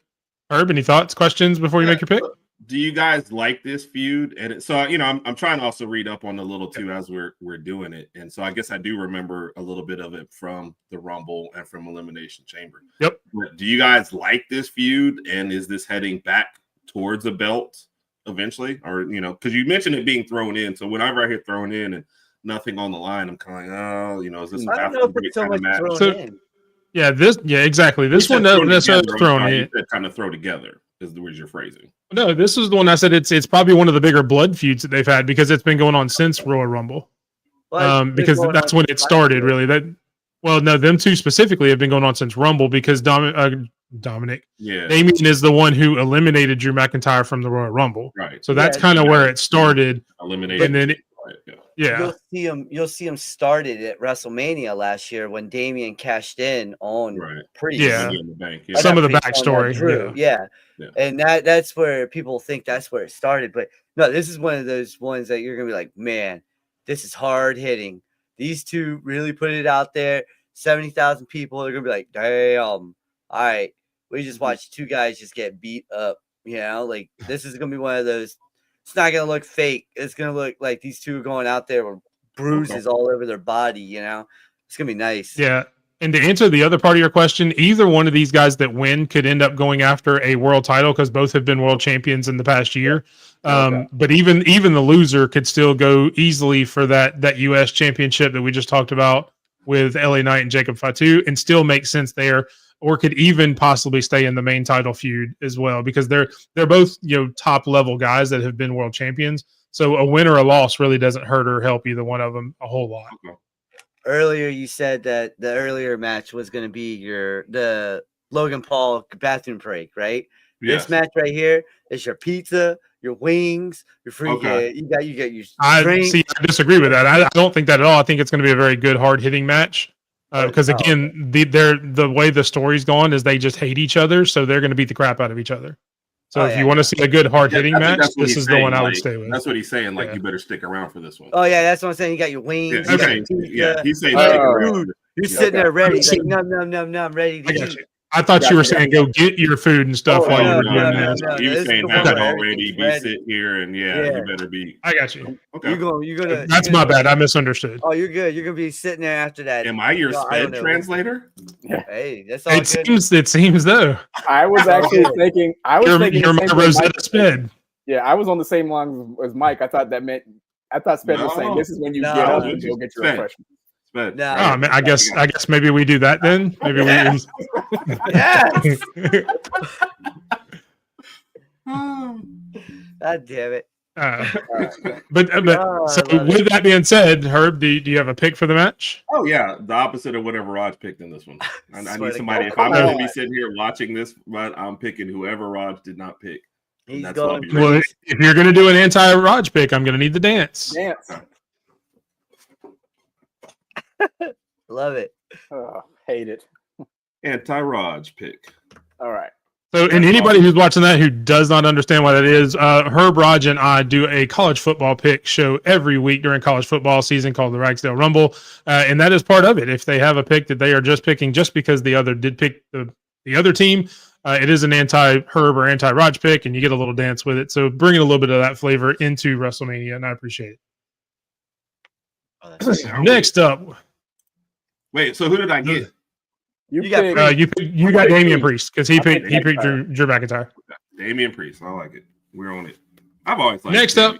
Herb, any thoughts, questions before you make your pick? Do you guys like this feud? And so, I'm trying to also read up on a little too as we're doing it. And so I guess I do remember a little bit of it from the Rumble and from Elimination Chamber. Yep. But do you guys like this feud? And is this heading back towards a belt eventually? Or, because you mentioned it being thrown in. So whenever I hear thrown in and nothing on the line, I'm kind of like, is this I don't know if it's so much thrown in. Yeah, exactly. This one doesn't necessarily thrown in. Kind of throw together is the word you're phrasing. No, this is the one I said it's probably one of the bigger blood feuds that they've had because it's been going on since Royal Rumble. Because that's when it started, really. Them two specifically have been going on since Rumble because Dominic, Damian is the one who eliminated Drew McIntyre from the Royal Rumble. Right. So that's kind of where it started. Eliminated. And then You'll see him started at WrestleMania last year when Damian cashed in on Priest. Some of the backstory. Yeah. And that's where people think that's where it started. But no, this is one of those ones that you're gonna be like, man, this is hard hitting. These two really put it out there. 70,000 people are gonna be like, damn, all right, we just watched two guys just get beat up. Like this is gonna be one of those. It's not gonna look fake. It's gonna look like these two are going out there with bruises all over their body. It's gonna be nice. Yeah. And to answer the other part of your question, either one of these guys that win could end up going after a world title because both have been world champions in the past year. But even the loser could still go easily for that U.S. championship that we just talked about with LA Knight and Jacob Fatu and still make sense there, or could even possibly stay in the main title feud as well because they're both top level guys that have been world champions. So a win or a loss really doesn't hurt or help either one of them a whole lot. Earlier, you said that the earlier match was going to be the Logan Paul bathroom break, right? Yes. This match right here is your pizza, your wings, your free. You got your drink. I disagree with that. I don't think that at all. I think it's going to be a very good, hard hitting match. Because again, the way the story's gone is they just hate each other, so they're going to beat the crap out of each other. So if you want to see a good hard hitting match, this is the one I would stay with. That's what he's saying. Like you better stick around for this one. Oh yeah, that's what I'm saying. You got your wings. He's saying stick around. You're sitting there ready, like I'm ready to eat. I thought you were saying go get your food and stuff while you were doing this. You were saying have it already, be sitting here, and you better be. I got you. Okay. You're gonna. That's my bad. I misunderstood. Oh, you're good. You're gonna be sitting there after that. Am I your Sped translator? Hey, that's all. It seems though. I was actually thinking. You're my Rosetta Sped. Yeah, I was on the same lines as Mike. I thought Sped was saying this is when you get up and go get your refreshment. No, I guess maybe we do that then. Maybe we. God damn it! But so with that being said, Herb, do you have a pick for the match? Oh yeah, the opposite of whatever Rodg picked in this one. I need somebody. If I'm going to be sitting here watching this, but I'm picking whoever Rodg did not pick. Well, if you're going to do an anti-Rodg pick, I'm going to need the dance. Love it. Hate it. Anti-Rodg pick. All right. So, and anybody who's watching that who does not understand what that is, Herb, Rodg, and I do a college football pick show every week during college football season called the Ragsdale Rumble, and that is part of it. If they have a pick that they are just picking just because the other did pick the other team, It is an anti-Herb or anti-Rodg pick, and you get a little dance with it. So bringing a little bit of that flavor into WrestleMania, and I appreciate it. Next up. Wait, so who did I get? You got picked- you got Damian Priest because he picked Drew McIntyre. Damian Priest. I like it. We're on it. I've always liked Next Damian.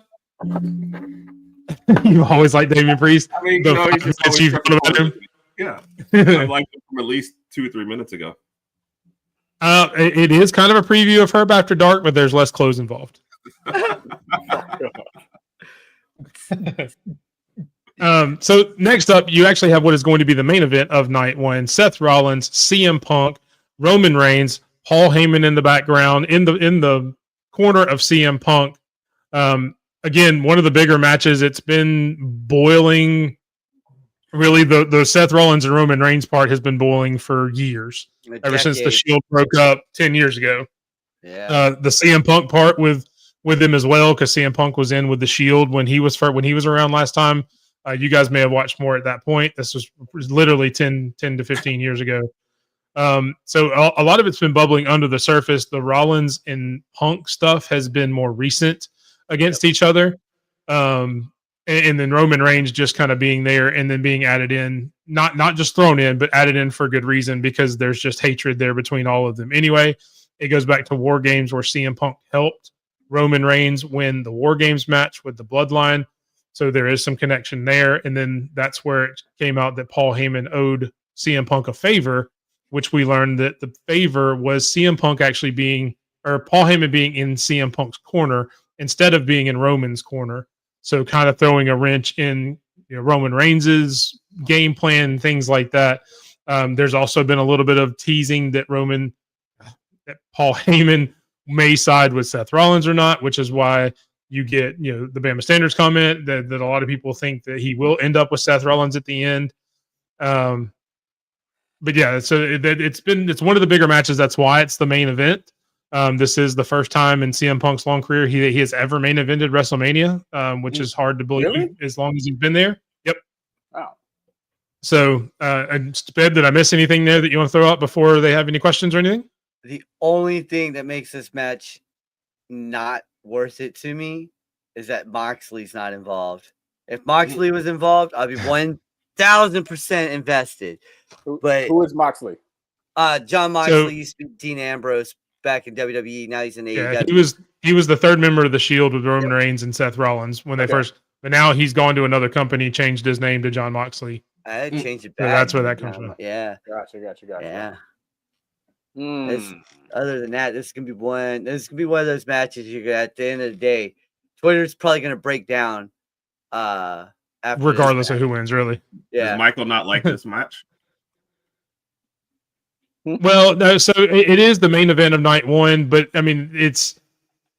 up, you always like Damian Priest. I mean, The you know, he's fact just that always you've stuck thought about with him. me. Yeah, I liked him from at least 2 or 3 minutes ago. It is kind of a preview of Herb After Dark, but there's less clothes involved. So next up, you actually have what is going to be the main event of night one: Seth Rollins, CM Punk, Roman Reigns, Paul Heyman in the background, in the corner of CM Punk. Again, one of the bigger matches. It's been boiling. Really, the Seth Rollins and Roman Reigns part has been boiling for years, ever since the Shield broke up 10 years ago. Yeah. The CM Punk part with him as well, because CM Punk was in with the Shield when he was around last time. You guys may have watched more at that point. This was literally 10 to 15 years ago. So a lot of it's been bubbling under the surface. The Rollins and Punk stuff has been more recent against each other. And then Roman Reigns just kind of being there and then being added in, not just thrown in, but added in for good reason, because there's just hatred there between all of them. Anyway, it goes back to War Games where CM Punk helped Roman Reigns win the War Games match with the Bloodline. So there is some connection there. And then that's where it came out that Paul Heyman owed CM Punk a favor, which we learned that the favor was CM Punk actually Paul Heyman being in CM Punk's corner instead of being in Roman's corner. So kind of throwing a wrench in Roman Reigns' game plan, things like that. There's also been a little bit of teasing that Paul Heyman may side with Seth Rollins or not, which is why you get the Bama Standards comment that a lot of people think that he will end up with Seth Rollins at the end. But yeah, so it's one of the bigger matches. That's why it's the main event. This is the first time in CM Punk's long career he has ever main evented WrestleMania, which is hard to believe as long as he's been there. Yep. Wow. So, Sped, did I miss anything there that you want to throw out before they have any questions or anything? The only thing that makes this match not worth it to me is that Moxley's not involved. If Moxley was involved, I'd be 1,000% invested. But who is Moxley? John Moxley used to be Dean Ambrose back in WWE. Now he's in AEW. Yeah, he was the third member of the Shield with Roman Reigns and Seth Rollins when they first. But now he's gone to another company, changed his name to John Moxley. I changed it back. So that's where that comes from. Yeah. Gotcha. Yeah. Other than that, this is gonna be one of those matches you're gonna, at the end of the day, Twitter's probably gonna break down after regardless of who wins, really. Yeah. Does Michael not like this match? Well, no, so it is the main event of night one, but I mean it's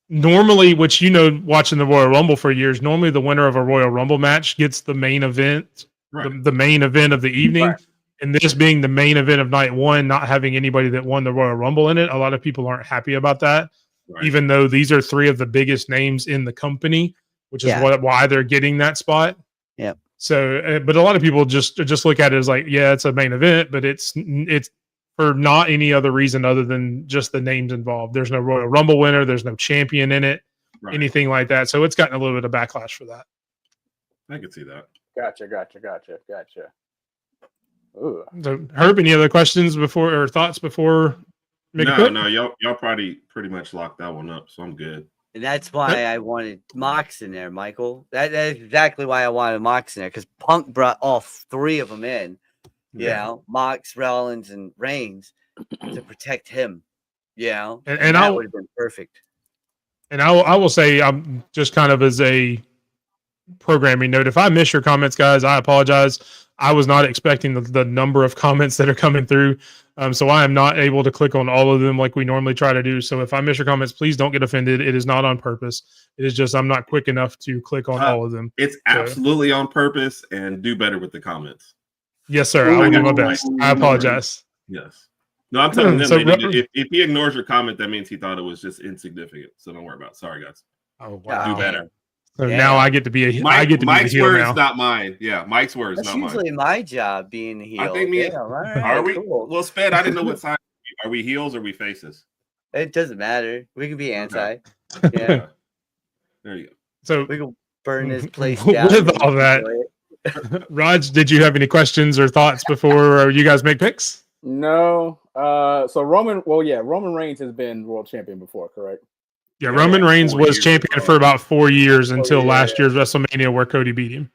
normally, which watching the Royal Rumble for years, normally the winner of a Royal Rumble match gets the main event, the main event of the evening. Right. And this being the main event of night one, not having anybody that won the Royal Rumble in it, a lot of people aren't happy about that. Right. Even though these are three of the biggest names in the company, which is why they're getting that spot. Yeah. So, but a lot of people just look at it as like, yeah, it's a main event, but it's for not any other reason other than just the names involved. There's no Royal Rumble winner. There's no champion in it, anything like that. So it's gotten a little bit of backlash for that. I can see that. Gotcha. Ooh. So, Herb, any other questions or thoughts before? No, y'all probably pretty much locked that one up, so I'm good. And that's why I wanted Mox in there, Michael. That's exactly why I wanted Mox in there, because Punk brought all three of them in. Mox, Rollins, and Reigns to protect him. And that would have been perfect. And I will say, I'm just kind of as a programming note, if I miss your comments, guys, I apologize. I was not expecting the number of comments that are coming through. So I am not able to click on all of them like we normally try to do. So if I miss your comments, please don't get offended. It is not on purpose. It is just I'm not quick enough to click on all of them. It's absolutely on purpose, and do better with the comments. Yes, sir. I will do my best. I apologize. Yes. No, I'm telling him if he ignores your comment, that means he thought it was just insignificant. So don't worry about it. Sorry, guys. Oh, wow. Do better. So now I get to be Mike's the heel words, now. not mine. Yeah, Mike's words, That's not mine. usually my job, being the heel. I think right, are we? cool. Well, Sped, I didn't know what side. Are we heels or we faces? It doesn't matter. We can be anti. Okay. Yeah. There you go. So We can burn this place with down. and all that, enjoy it. Raj, did you have any questions or thoughts before you guys make picks? No. So Roman Reigns has been world champion before, correct? Yeah, Roman Reigns 4 was years champion ago. for about 4 years until years, last year's WrestleMania where Cody beat him.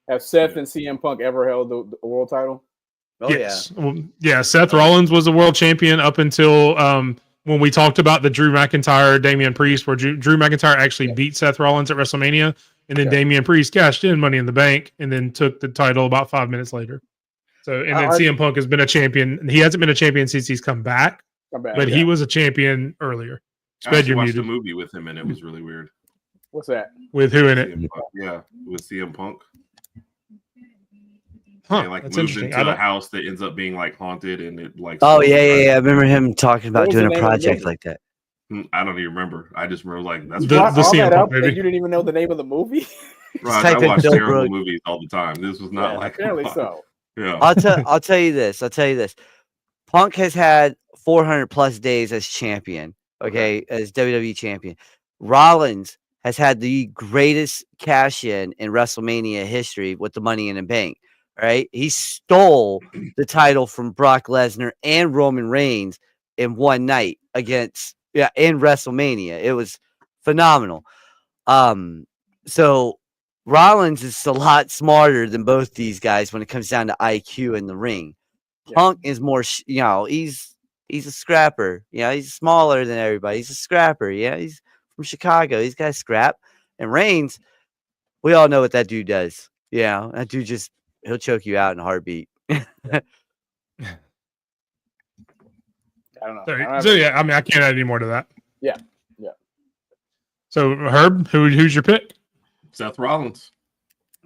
Have Seth and CM Punk ever held the world title? Oh Yes. Well, yeah, Seth Rollins was the world champion up until when we talked about the Drew McIntyre, Damian Priest, where Drew McIntyre actually beat Seth Rollins at WrestleMania, and then Damian Priest cashed in Money in the Bank and then took the title about 5 minutes later. So, and then CM Punk has been a champion. He hasn't been a champion since he's come back, but he was a champion earlier. I Sped, actually you're watched muted. a movie with him, and it was really weird. What's that? With who in it? CM Punk. Yeah, with CM Punk. Huh, They, like, that's moved interesting. into a house that ends up being like haunted, and it like. Oh yeah. I remember him talking about What was doing the a name of the project movie? like that. I don't even remember. I just remember like that's The Brought all CM that Punk up, and movie. you didn't even know the name of the movie? Raj, type I in watch Bill terrible Brooks. movies all the time. This was not like apparently so. Yeah. I'll tell you this. Punk has had 400 plus days as champion. Okay, as WWE champion. Rollins has had the greatest cash in WrestleMania history with the Money in the Bank. Right, he stole the title from Brock Lesnar and Roman Reigns in one night in WrestleMania. It was phenomenal. So Rollins is a lot smarter than both these guys when it comes down to IQ in the ring. Punk is more, he's a scrapper. He's smaller than everybody. He's a scrapper. Yeah, he's from Chicago. He's got scrap. And Reigns, we all know what that dude does. Yeah, that dude he'll choke you out in a heartbeat. I don't know. So yeah, I mean, I can't add any more to that. Yeah. So Herb, who's your pick? Seth Rollins.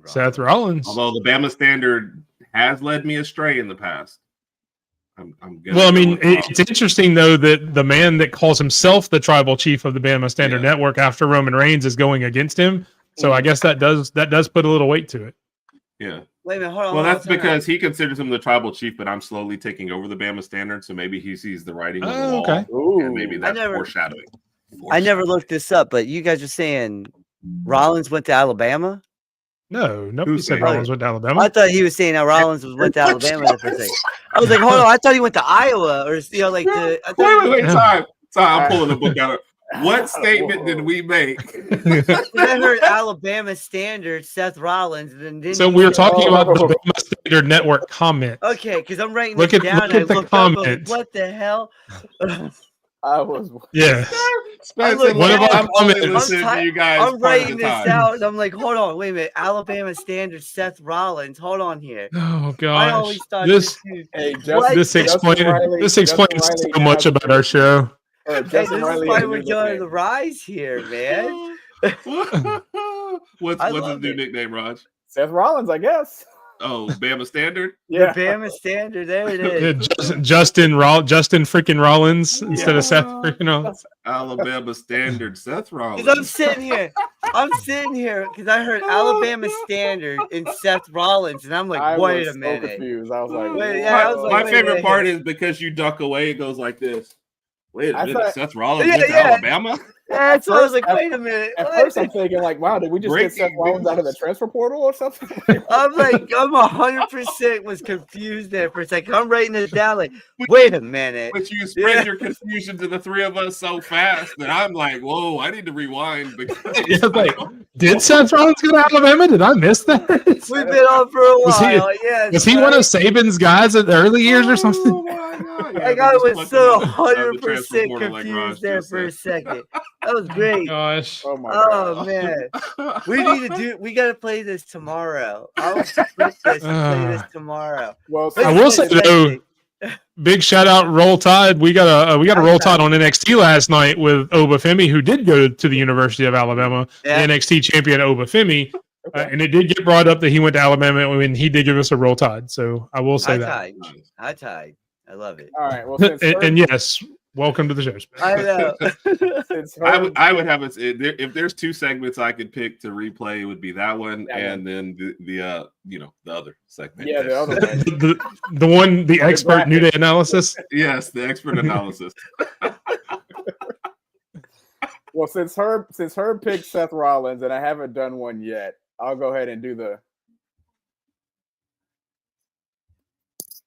Seth Rollins. Although the Bama standard has led me astray in the past. I'm gonna Well, I go mean, with Rollins. it's interesting though that the man that calls himself the tribal chief of the Bama Standard Yeah. Network after Roman Reigns is going against him. So I guess that does put a little weight to it. Yeah. Wait a minute, hold on. Well, that's because he considers him the tribal chief, but I'm slowly taking over the Bama standard, so maybe he sees the writing on the wall. Okay. And maybe that's foreshadowing. I never looked this up, but you guys are saying Rollins went to Alabama? No, nobody Who's said saying? Rollins went to Alabama. I thought he was saying that Rollins went to Alabama for a second. I was like, hold on, I thought he went to Iowa or like the. I thought Wait, time. I'm pulling the book out. What statement did we make? I heard Alabama Standard, Seth Rollins, and then So we were talking about the Bama Standard Network comment. Okay, because I'm writing Look this at- down. look And I at the looked up, I was like, comment. what the hell? I was. Yeah. Spencer, One of our I'm only comments- listening to you guys. I'm part of writing the this time. out, and I'm like, hold on, wait a minute. Alabama Standard, Seth Rollins. Hold on here. Oh I gosh. always thought This dude. Hey, What? this explains so much about our show. Hey, this is why we're going the rise here, man. What's I his love new it. nickname, Raj? Seth Rollins, I guess. Oh, Bama Standard. Yeah. Bama Standard, there it is. Justin freaking Rollins instead of Seth freaking Rollins. Alabama Standard. Seth Rollins. Because I'm sitting here because I heard Alabama Standard and Seth Rollins, and I'm like, I wait was a minute. So confused. I was like, Wait, yeah, I was like, my wait a favorite minute. part is because you duck away, it goes like this. Wait a I minute, thought- Seth Rollins Yeah, went to yeah. Alabama? That's what I was like, At- wait a minute. At first, I'm thinking like, wow, did we just get Seth Breaking Rollins out of the news. transfer portal or something? I'm 100% was confused there for a second. I'm writing this down like, wait a minute. But you spread Yeah. your confusion to the three of us so fast that I'm like, whoa, I need to rewind because Yeah, like, did Seth Rollins go to Alabama? Did I miss that? We've been on for a Was he- while. Yes, Was he one of Saban's guys in the early years or something? Oh my God. Like Yeah, I they just was plucked so him out of the transfer 100% portal like Raj confused there just for a said. second. That was great. Gosh. Oh my Oh god. man, we gotta play this tomorrow. I'll split this and play this tomorrow. Well, I will say though, big shout out Roll Tide. We got a Roll Tide on NXT last night with Obafemi, who did go to the University of Alabama, Yeah. the NXT champion Obafemi, and it did get brought up that he went to Alabama and he did give us a Roll Tide. So I will say that. High tide. I love it. all right. Well, since And yes, welcome to the show. I know. since I would have it if there's two segments I could pick to replay, it would be that one That and then the other segment. Yeah, the other one. The expert New Day analysis. Yes, the expert analysis. Well, since Herb picked Seth Rollins and I haven't done one yet, I'll go ahead and do the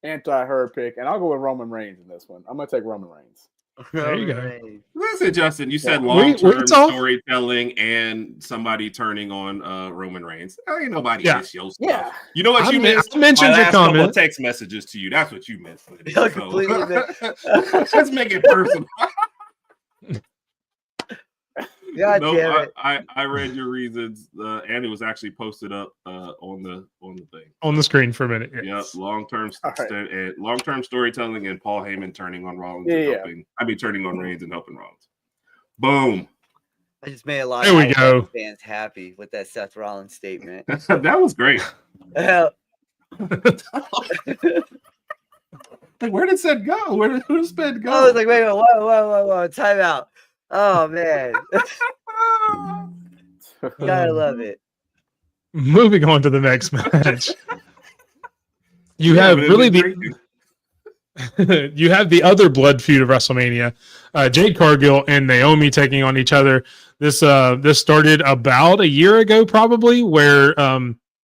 anti-Herb pick, and I'll go with Roman Reigns in this one. I'm gonna take Roman Reigns. There you go. Listen, Justin, you said We long-term talk- storytelling and somebody turning on Roman Reigns. Ain't nobody Yeah. missed your stuff. Yeah. You know what you missed? I mentioned My your last couple of comment. text messages to you. That's what you missed. Yeah, completely Let's make it personal. God No, damn it. I read your reasons, and it was actually posted up on the thing. On the screen for a minute. Yep, Yes. long-term storytelling and Paul Heyman turning on Rollins Yeah, and yeah. helping. Turning on Reigns and helping Rollins. Boom. I just made a lot There of we go. fans happy with that Seth Rollins statement. That was great. Hell, Like, where did Sped go? Where did Sped go? I was like, wait, whoa, time out. Oh man, gotta love it. Moving on to the next match. You Yeah, have but really it's you have the other blood feud of WrestleMania, Jade Cargill and Naomi taking on each other. This started about a year ago, probably, where a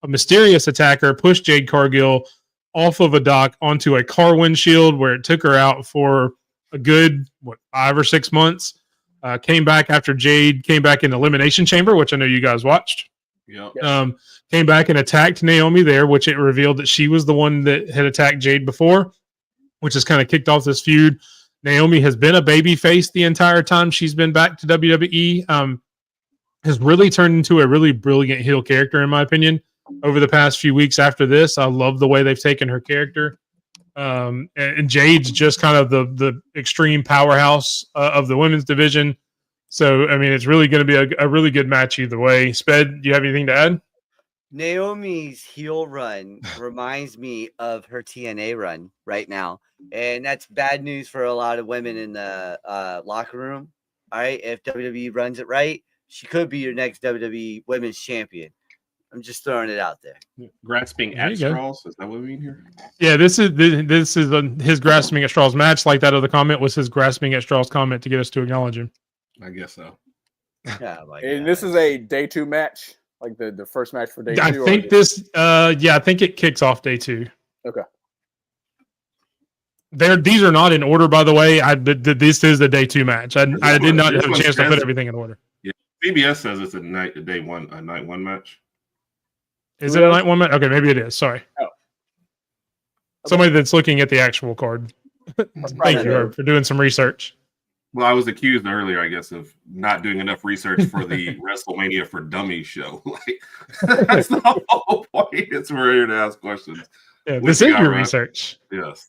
mysterious attacker pushed Jade Cargill off of a dock onto a car windshield, where it took her out for a good 5 or 6 months. Came back after Jade came back in the Elimination Chamber, which I know you guys watched. Yep. Came back and attacked Naomi there, which it revealed that she was the one that had attacked Jade before, which has kind of kicked off this feud. Naomi has been a baby face the entire time she's been back to WWE. Has really turned into a really brilliant heel character, in my opinion, over the past few weeks after this. I love the way they've taken her character. And Jade's just kind of the extreme powerhouse of the women's division. So, I mean, it's really going to be a really good match either way. Sped, do you have anything to add? Naomi's heel run reminds me of her TNA run right now. And that's bad news for a lot of women in the locker room. All right. If WWE runs it right, she could be your next WWE Women's Champion. I'm just throwing it out there. Grasping There at you go. straws. Is that what we mean here? Yeah, this is his grasping at straws match. Like that other comment was his grasping at straws comment to get us to acknowledge him. I guess so. Oh, my And God. this is a day 2 match, like the first match for day 2. I think this. I think it kicks off day 2. Okay. These are not in order, by the way. This is the day 2 match. I did not This have a one chance to says- put everything in order. CBS says it's a night one match. Is it a night 1 match? Okay, maybe it is. Sorry. Oh. Somebody that's looking at the actual card. Thank you, Herb, for doing some research. Well, I was accused earlier, I guess, of not doing enough research for the WrestleMania for Dummies show. Like, that's the whole point. It's we're here to ask questions. Yeah, What this you is got, your Raj? research. Yes,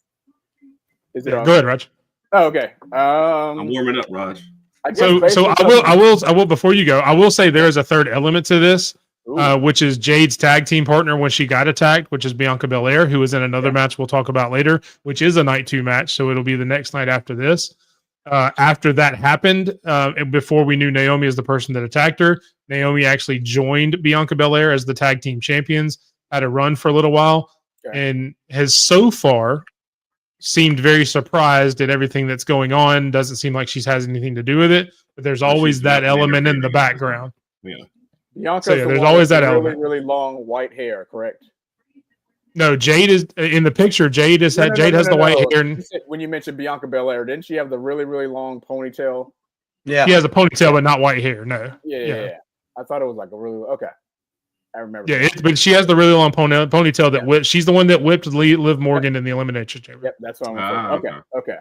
Is it Yeah, on? go ahead, Raj. Oh, okay. I'm warming up, Raj. I guess So basically I will before you go, I will say there is a third element to this, Ooh. which is Jade's tag team partner when she got attacked, which is Bianca Belair, who is in another match we'll talk about later, which is a night 2 match. So it'll be the next night after this. After that happened, and before we knew Naomi as the person that attacked her, Naomi actually joined Bianca Belair as the tag team champions, had a run for a little while, Okay. and has so far seemed very surprised at everything that's going on. Doesn't seem like she has anything to do with it, but there's Well, always she's that definitely element in the interfering. background. Yeah, Bianca's So, yeah, the there's one always with that the really, element. really long white hair, correct? No, Jade is in the picture. Jade has No, had no, Jade no, has no, the white no. hair, and You said- when you mentioned Bianca Belair, didn't she have the really, really long ponytail? Yeah. she has a ponytail but not white hair. No, Yeah. I thought it was like a really okay. I remember. yeah, but she has the really long ponytail that whipped. She's the one that whipped Liv Morgan in the elimination chamber. Yep, that's what I'm Ah, okay.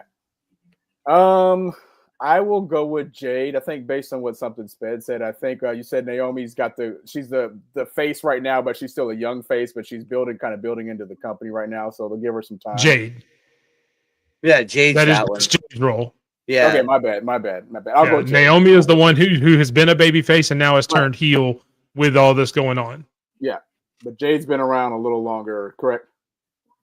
I will go with Jade. I think based on what something Sped said, I think you said Naomi's got she's the face right now, but she's still a young face, but she's building into the company right now, so they'll give her some time. Jade, Yeah, Jade's that is that one. that's Jade's role. Yeah. Okay, my bad. I'll Yeah, go Jade. Naomi is the one who has been a baby face and now has turned heel with all this going on. But Jade's been around a little longer, correct?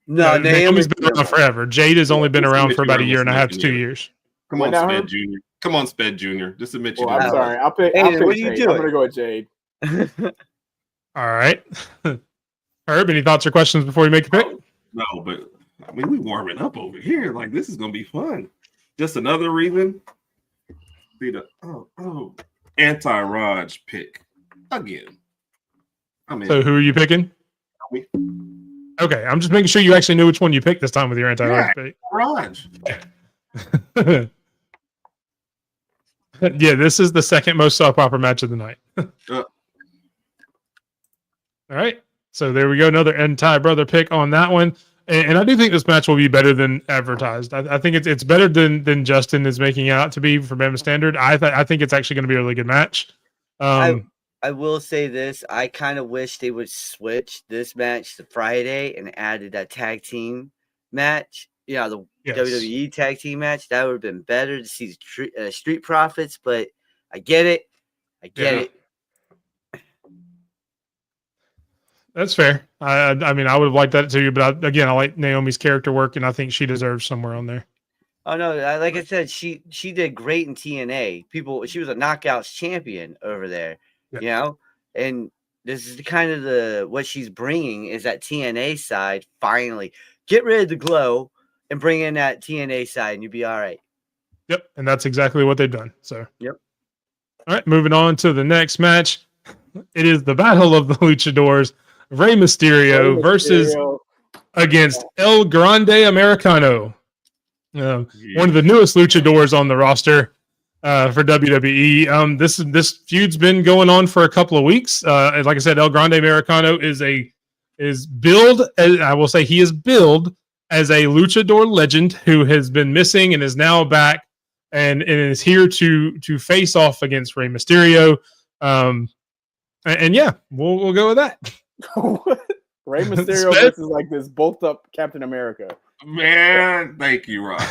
No, Naomi's been around forever. Jade has only been just around admit for you about a are year and a half to listening 2 to years. come What on, now, Sped Herb? Junior. Come on, Sped Junior. Just admit you. Well, I'm didn't sorry. I'll pick. Hey, I'll pick what are you Jade. I'm doing? gonna go with Jade. All right. Herb, any thoughts or questions before we make a pick? No, but I mean, we warming up over here. Like, this is gonna be fun. Just another reason. See the anti-Rodg pick again. So who are you picking? Me. Okay, I'm just making sure you actually knew which one you picked this time with your anti-Rodg pick. Rodg. Yeah, this is the second most soap opera match of the night. All right, so there we go. Another anti-brother pick on that one. And I do think this match will be better than advertised. I think it's better than Justin is making out to be for Bama Standard. I think it's actually going to be a really good match. I will say this. I kind of wish they would switch this match to Friday and added that tag team match. The WWE tag team match. That would have been better to see Street Profits, but I get it. I get it. That's fair. I mean, I would have liked that too, but I like Naomi's character work, and I think she deserves somewhere on there. Oh no! Like I said, she did great in TNA. She was a knockouts champion over there, And this is kind of what she's bringing is that TNA side. Finally, get rid of the glow and bring in that TNA side, and you'll be all right. Yep, and that's exactly what they've done. So, yep. All right, moving on to the next match. It is the Battle of the Luchadors. Rey Mysterio versus against El Grande Americano. One of the newest luchadors on the roster for WWE. This feud's been going on for a couple of weeks. Like I said, El Grande Americano is billed as a luchador legend who has been missing and is now back and is here to face off against Rey Mysterio. And yeah, we'll go with that. Rey Mysterio versus like this bulked up Captain America. Man, thank you, Rob.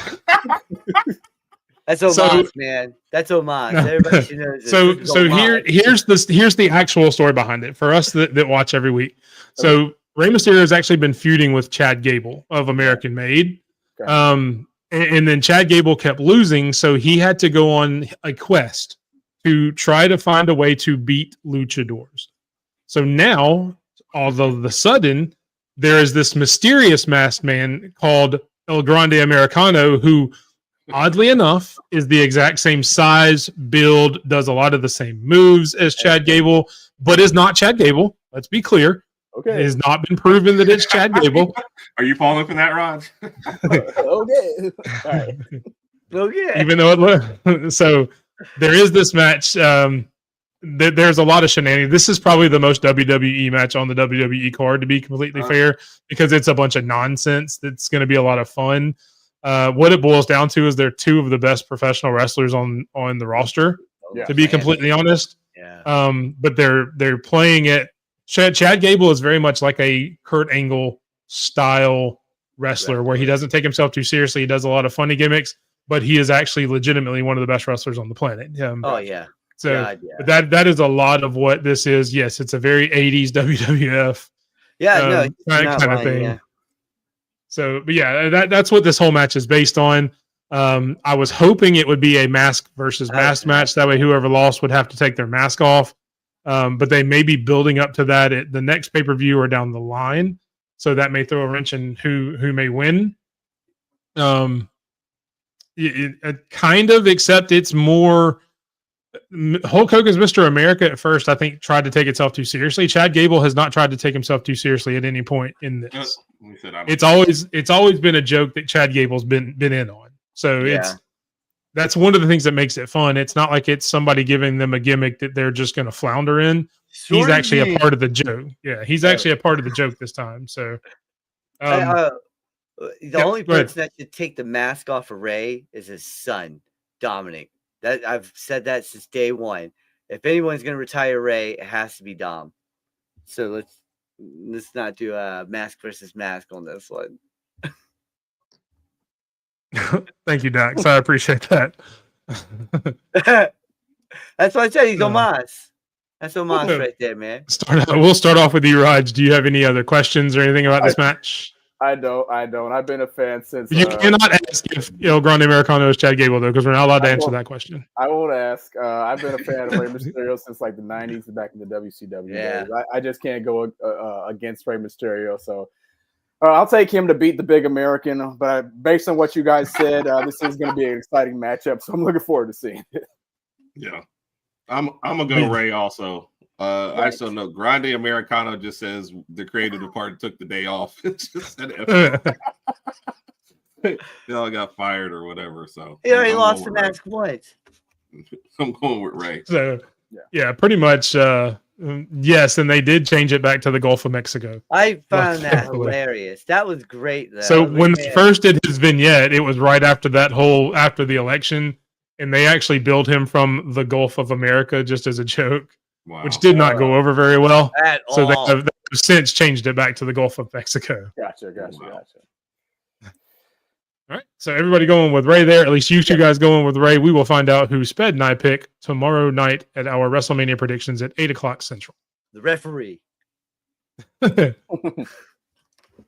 That's homage, man. That's homage. Everybody should know this. So here's the actual story behind it for us that watch every week. So Rey Mysterio has actually been feuding with Chad Gable of American Made. Okay. And then Chad Gable kept losing, so he had to go on a quest to try to find a way to beat luchadors. So now, all of a sudden, there is this mysterious masked man called El Grande Americano who, oddly enough, is the exact same size, build, does a lot of the same moves as Chad Gable, but is not Chad Gable. Let's be clear. Okay. It has not been proven that it's Chad Gable. Are you falling for that, Rod? Okay. All right. Okay. Even though so there is this match. There's a lot of shenanigans. This is probably the most WWE match on the WWE card, to be completely fair, because it's a bunch of nonsense. That's going to be a lot of fun. What it boils down to is they're two of the best professional wrestlers on the roster. To be completely honest, but they're playing it. Chad Gable is very much like a Kurt Angle style wrestler, where he doesn't take himself too seriously. He does a lot of funny gimmicks, but he is actually legitimately one of the best wrestlers on the planet. So God, that is a lot of what this is. Yes, it's a very 80s WWF kind of thing. Yeah. So, but yeah, that's what this whole match is based on. I was hoping it would be a mask versus mask match. That way, whoever lost would have to take their mask off. But they may be building up to that at the next pay-per-view or down the line. So that may throw a wrench in who may win. Kind of, except it's more Hulk Hogan's Mr. America at first, I think, tried to take itself too seriously. Chad Gable has not tried to take himself too seriously at any point in this. It's always been a joke that Chad Gable's been in on. So that's one of the things that makes it fun. It's not like it's somebody giving them a gimmick that they're just going to flounder in. He's actually a part of the joke. Yeah, he's actually a part of the joke this time. So the only person that should take the mask off of Ray is his son, Dominic. That I've said that since day one. If anyone's going to retire Ray, it has to be Dom. So let's not do a mask versus mask on this one. Thank you, Dax. I appreciate that. That's what I said. He's homage. That's homage right there, man. We'll start off with you, Rodg. Do you have any other questions or anything about this match? I don't. I've been a fan since. You cannot ask if El Grande Americano is Chad Gable, though, because we're not allowed to answer that question. I won't ask. I've been a fan of Rey Mysterio since like the 90s and back in the WCW days. I just can't go against Rey Mysterio. So I'll take him to beat the big American. But based on what you guys said, this is going to be an exciting matchup. So I'm looking forward to seeing it. Yeah. I'm gonna go Ray also. I still know Grande Americano just says the creative department took the day off. It just said they all got fired or whatever. So He already I'm lost the going with match once. Ray. I'm going with Ray. So, yeah, pretty much. Yes, and they did change it back to the Gulf of Mexico. I found that Thankfully. hilarious. That was great. Though. So I was like, when they man, first did his vignette, it was right after after the election, and they actually billed him from the Gulf of America just as a joke, Wow. which did not go over very well. at So they all. have since changed it back to the Gulf of Mexico. Gotcha. Wow. All right. So everybody going with Ray there. At least you two guys going with Ray. We will find out who Sped and I pick tomorrow night at our WrestleMania predictions at 8:00 Central. The referee.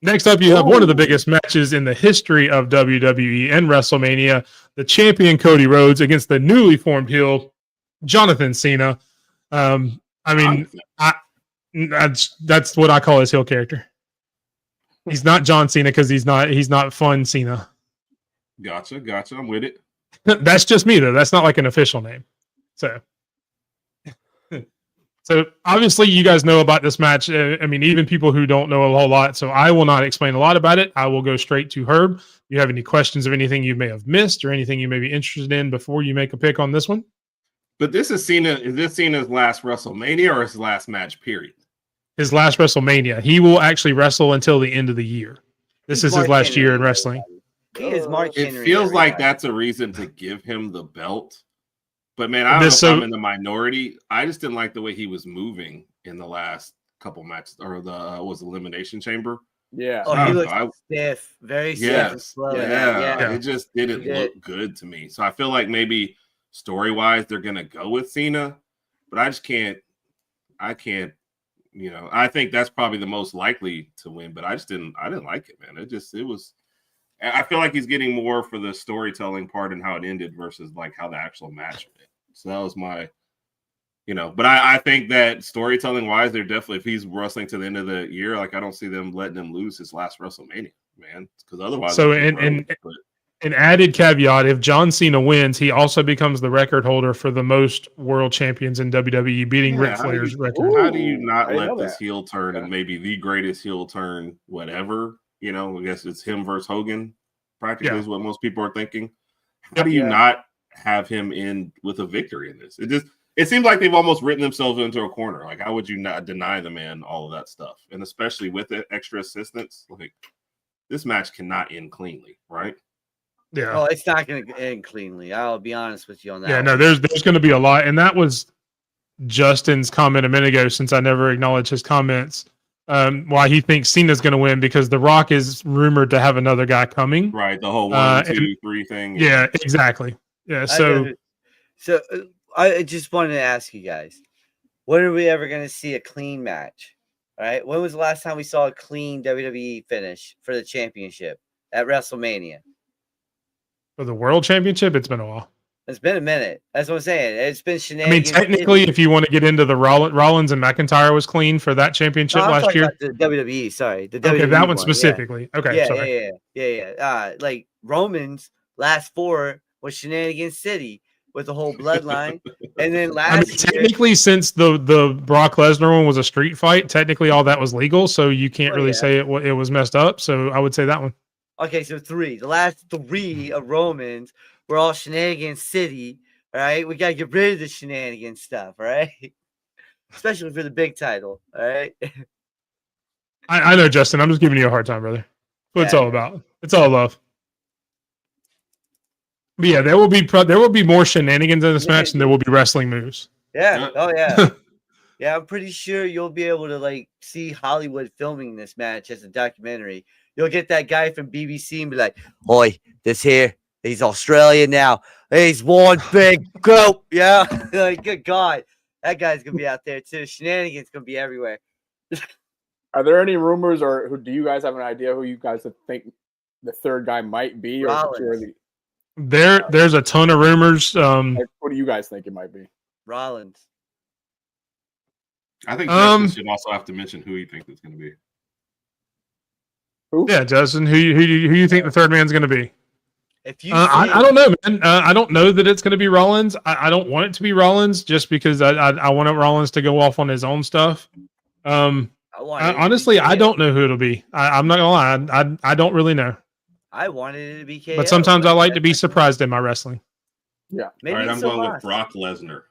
Next up, you have one of the biggest matches in the history of WWE and WrestleMania. The champion Cody Rhodes against the newly formed heel Jonathan Cena. That's what I call his heel character. He's not John Cena because he's not fun Cena. Gotcha. I'm with it. That's just me though. That's not like an official name. So obviously you guys know about this match. I mean, even people who don't know a whole lot. So I will not explain a lot about it. I will go straight to Herb. Do you have any questions of anything you may have missed or anything you may be interested in before you make a pick on this one? But this is Cena. Is this Cena's last WrestleMania or his last match? Period. His last WrestleMania. He will actually wrestle until the end of the year. This is his last year in wrestling. He is Mark It Henry, feels like everybody. that's a reason to give him the belt. But man, I don't know if I'm in the minority. I just didn't like the way he was moving in the last couple matches, or the was Elimination Chamber. Yeah. Oh, he looks stiff, very stiff and slow. Yeah, it just didn't look good to me. So I feel like maybe story-wise they're gonna go with Cena, but I just can't. I can't. You know, I think that's probably the most likely to win, but I didn't like it, man. It was. I feel like he's getting more for the storytelling part and how it ended versus like how the actual match went. So that was my, but I think that storytelling wise, they're definitely, if he's wrestling to the end of the year, like I don't see them letting him lose his last WrestleMania, man. Because otherwise, so an added caveat: if John Cena wins, he also becomes the record holder for the most world champions in WWE, beating Ric Flair's record. How do you not let this heel turn and maybe the greatest heel turn, whatever? I guess it's him versus Hogan, practically is what most people are thinking. How do you not have him in with a victory in this? It seems like they've almost written themselves into a corner. Like, how would you not deny the man all of that stuff? And especially with the extra assistance, like this match cannot end cleanly, right? Yeah. Oh, it's not going to end cleanly. I'll be honest with you on that. Yeah, no, there's going to be a lot, and that was Justin's comment a minute ago. Since I never acknowledged his comments. Why he thinks Cena's going to win because The Rock is rumored to have another guy coming. Right, the whole 1, 2, 3 thing. Yeah, exactly. Yeah, so I just wanted to ask you guys, when are we ever going to see a clean match? All right, when was the last time we saw a clean WWE finish for the championship at WrestleMania? For the World Championship, it's been a while. It's been a minute. That's what I'm saying. It's been shenanigans. I mean, technically, if you want to get into the Rollins and McIntyre was clean for that championship last year. The WWE, sorry. The okay, WWE that one specifically. Yeah. Okay, Yeah, sorry. Yeah. Like Roman's last 4 was Shenanigans City with the whole bloodline. And then last year, technically, since the Brock Lesnar one was a street fight, technically all that was legal, so you can't really say it was messed up. So I would say that one. Okay, so 3. The last 3 of Romans were all Shenanigans City. All right, we gotta get rid of the shenanigans stuff. All right, especially for the big title. All right. I know, Justin. I'm just giving you a hard time, brother. What it's all about. It's all love. But yeah, there will be more shenanigans in this match than there will be wrestling moves. Yeah. Oh yeah. Yeah, I'm pretty sure you'll be able to see Hollywood filming this match as a documentary. You'll get that guy from BBC and be like, "Oi, this here, he's Australian now. He's one big goat." Yeah, good God, that guy's gonna be out there too. Shenanigans gonna be everywhere. Are there any rumors, or do you guys have an idea who you guys think the third guy might be? Or there's a ton of rumors. What do you guys think it might be? Rollins. I think Justin should also have to mention who he thinks it's going to be. Who? Yeah, Justin. Who you think the third man's going to be? If you I don't know, man. I don't know that it's going to be Rollins. I don't want it to be Rollins just because I want Rollins to go off on his own stuff. Honestly, I don't know who it'll be. I'm not going to lie. I don't really know. I wanted it to be KO. But sometimes I like to be surprised in my wrestling. Yeah. Maybe All right, I'm so going much. with Brock Lesnar.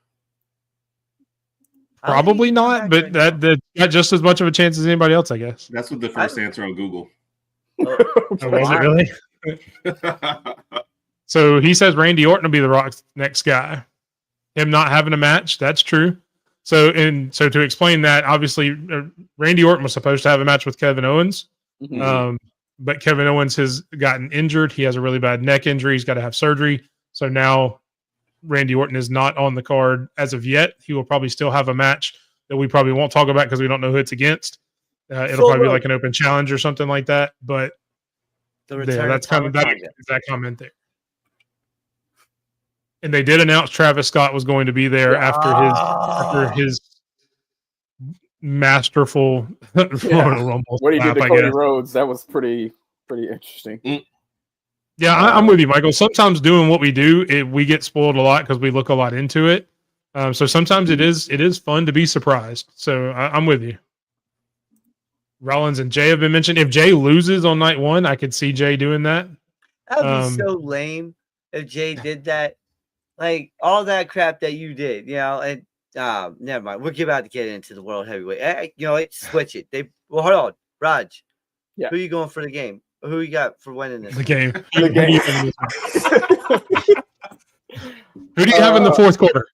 Probably not, but that got just as much of a chance as anybody else, I guess. That's what the first answer on Google. Oh, was it really? So he says Randy Orton will be the Rock's next guy. Him not having a match, that's true. So to explain that, obviously Randy Orton was supposed to have a match with Kevin Owens, but Kevin Owens has gotten injured. He has a really bad neck injury. He's got to have surgery. So now Randy Orton is not on the card as of yet. He will probably still have a match that we probably won't talk about because we don't know who it's against. It'll probably be like an open challenge or something like that. But that's kind of that comment there. And they did announce Travis Scott was going to be there after his masterful Royal Rumble. What he did to Cody Rhodes, that was pretty interesting. Yeah, I'm with you, Michael. Sometimes doing what we do, we get spoiled a lot because we look a lot into it. So sometimes it is fun to be surprised. So I'm with you. Rollins and Jay have been mentioned. If Jay loses on night one, I could see Jay doing that. That would be so lame if Jay did that. Like all that crap that you did, and never mind. We're about to get into the world heavyweight. Switch it. Hold on, Rodg. Yeah. Who are you going for the game? Who you got for winning this? The game. Who do you have in the fourth quarter?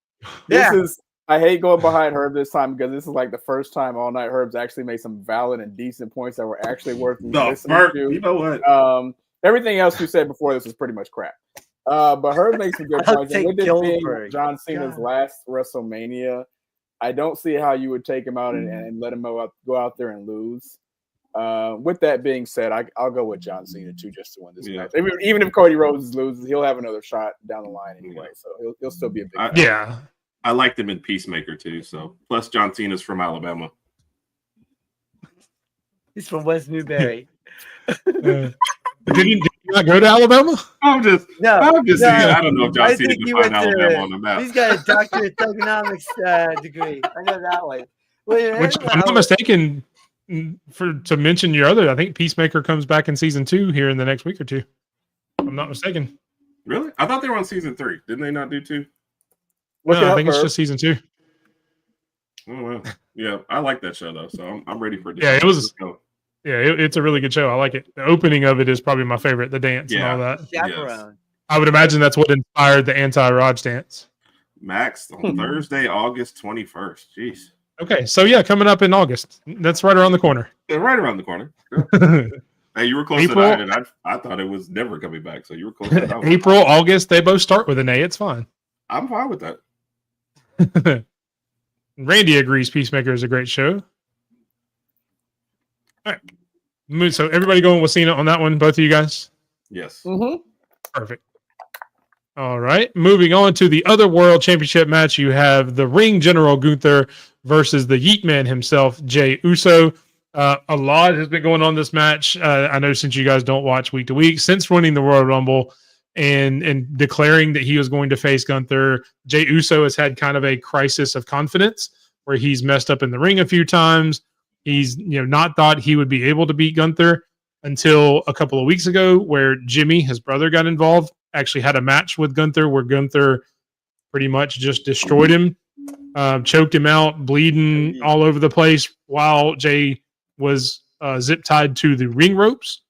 I hate going behind Herb this time because this is like the first time all night Herb's actually made some valid and decent points that were actually worth listening to. You know what? Everything else you said before this was pretty much crap. But Herb makes some good points. And with this being John Cena's last WrestleMania, I don't see how you would take him out and let him go out there and lose. With that being said, I'll go with John Cena too, just to win this match. Even if Cody Rhodes loses, he'll have another shot down the line anyway, so he'll still be a big yeah. I liked him in Peacemaker too. So plus John Cena's from Alabama. He's from West Newbury. Did he not go to Alabama? I'm just saying. I don't know if John Cena can find Alabama on the map. He's got a doctorate of economics degree. I know that one. Which, if I'm not mistaken, to mention your other, I think Peacemaker comes back in season 2 here in the next week or two. If I'm not mistaken. Really? I thought they were on season 3. Didn't they not do 2? No, I think it's just season 2. Oh well. Yeah, I like that show though, so I'm ready for it. Yeah, it was. Yeah, it's a really good show. I like it. The opening of it is probably my favorite. The dance and all that. Chaperone. Yes. I would imagine that's what inspired the anti-Rodg dance. Max on Thursday, August 21st. Jeez. Okay, so yeah, coming up in August. That's right around the corner. Yeah, right around the corner. Hey, you were close to that, and I thought it was never coming back. So you were close to that. April, August, they both start with an A. It's fine. I'm fine with that. Randy agrees Peacemaker is a great show. All right. So everybody going with Cena on that one, both of you guys? Yes. Mm-hmm. Perfect. All right. Moving on to the other World Championship match, you have the Ring General Gunther versus the Yeet Man himself, Jey Uso. A lot has been going on this match. I know since you guys don't watch week to week, since winning the Royal Rumble and declaring that he was going to face Gunther, Jey Uso has had kind of a crisis of confidence where he's messed up in the ring a few times. He's not thought he would be able to beat Gunther until a couple of weeks ago, where Jimmy, his brother, got involved. Actually had a match with Gunther where Gunther pretty much just destroyed him, choked him out, bleeding all over the place while Jey was zip tied to the ring ropes,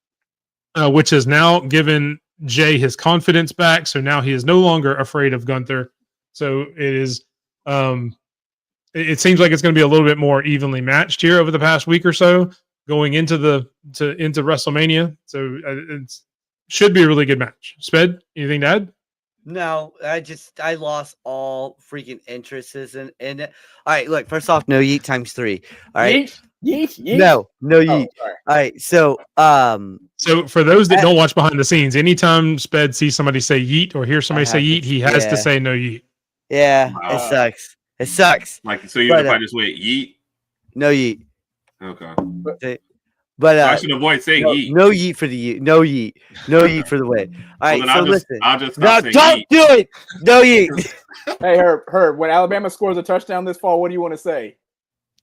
which has now given Jey his confidence back. So now he is no longer afraid of Gunther. So it is. It seems like it's going to be a little bit more evenly matched here over the past week or so, going into into WrestleMania. So it should be a really good match. Sped, anything to add? No, I lost all freaking interests in it. All right, look. First off, no yeet times 3. All right. Yeet. No yeet. All right. So for those that don't watch behind the scenes, anytime Sped sees somebody say yeet or hear somebody say yeet, he has to say no yeet. Yeah, it sucks. It sucks. Like, so if I just went yeet? No yeet. Okay. But I should avoid saying yeet. no yeet for the yeet. No yeet. No yeet for the win. All right, Well, so listen. I'll just No, stop saying don't yeet. do it. No yeet. Hey, Herb, when Alabama scores a touchdown this fall, what do you want to say?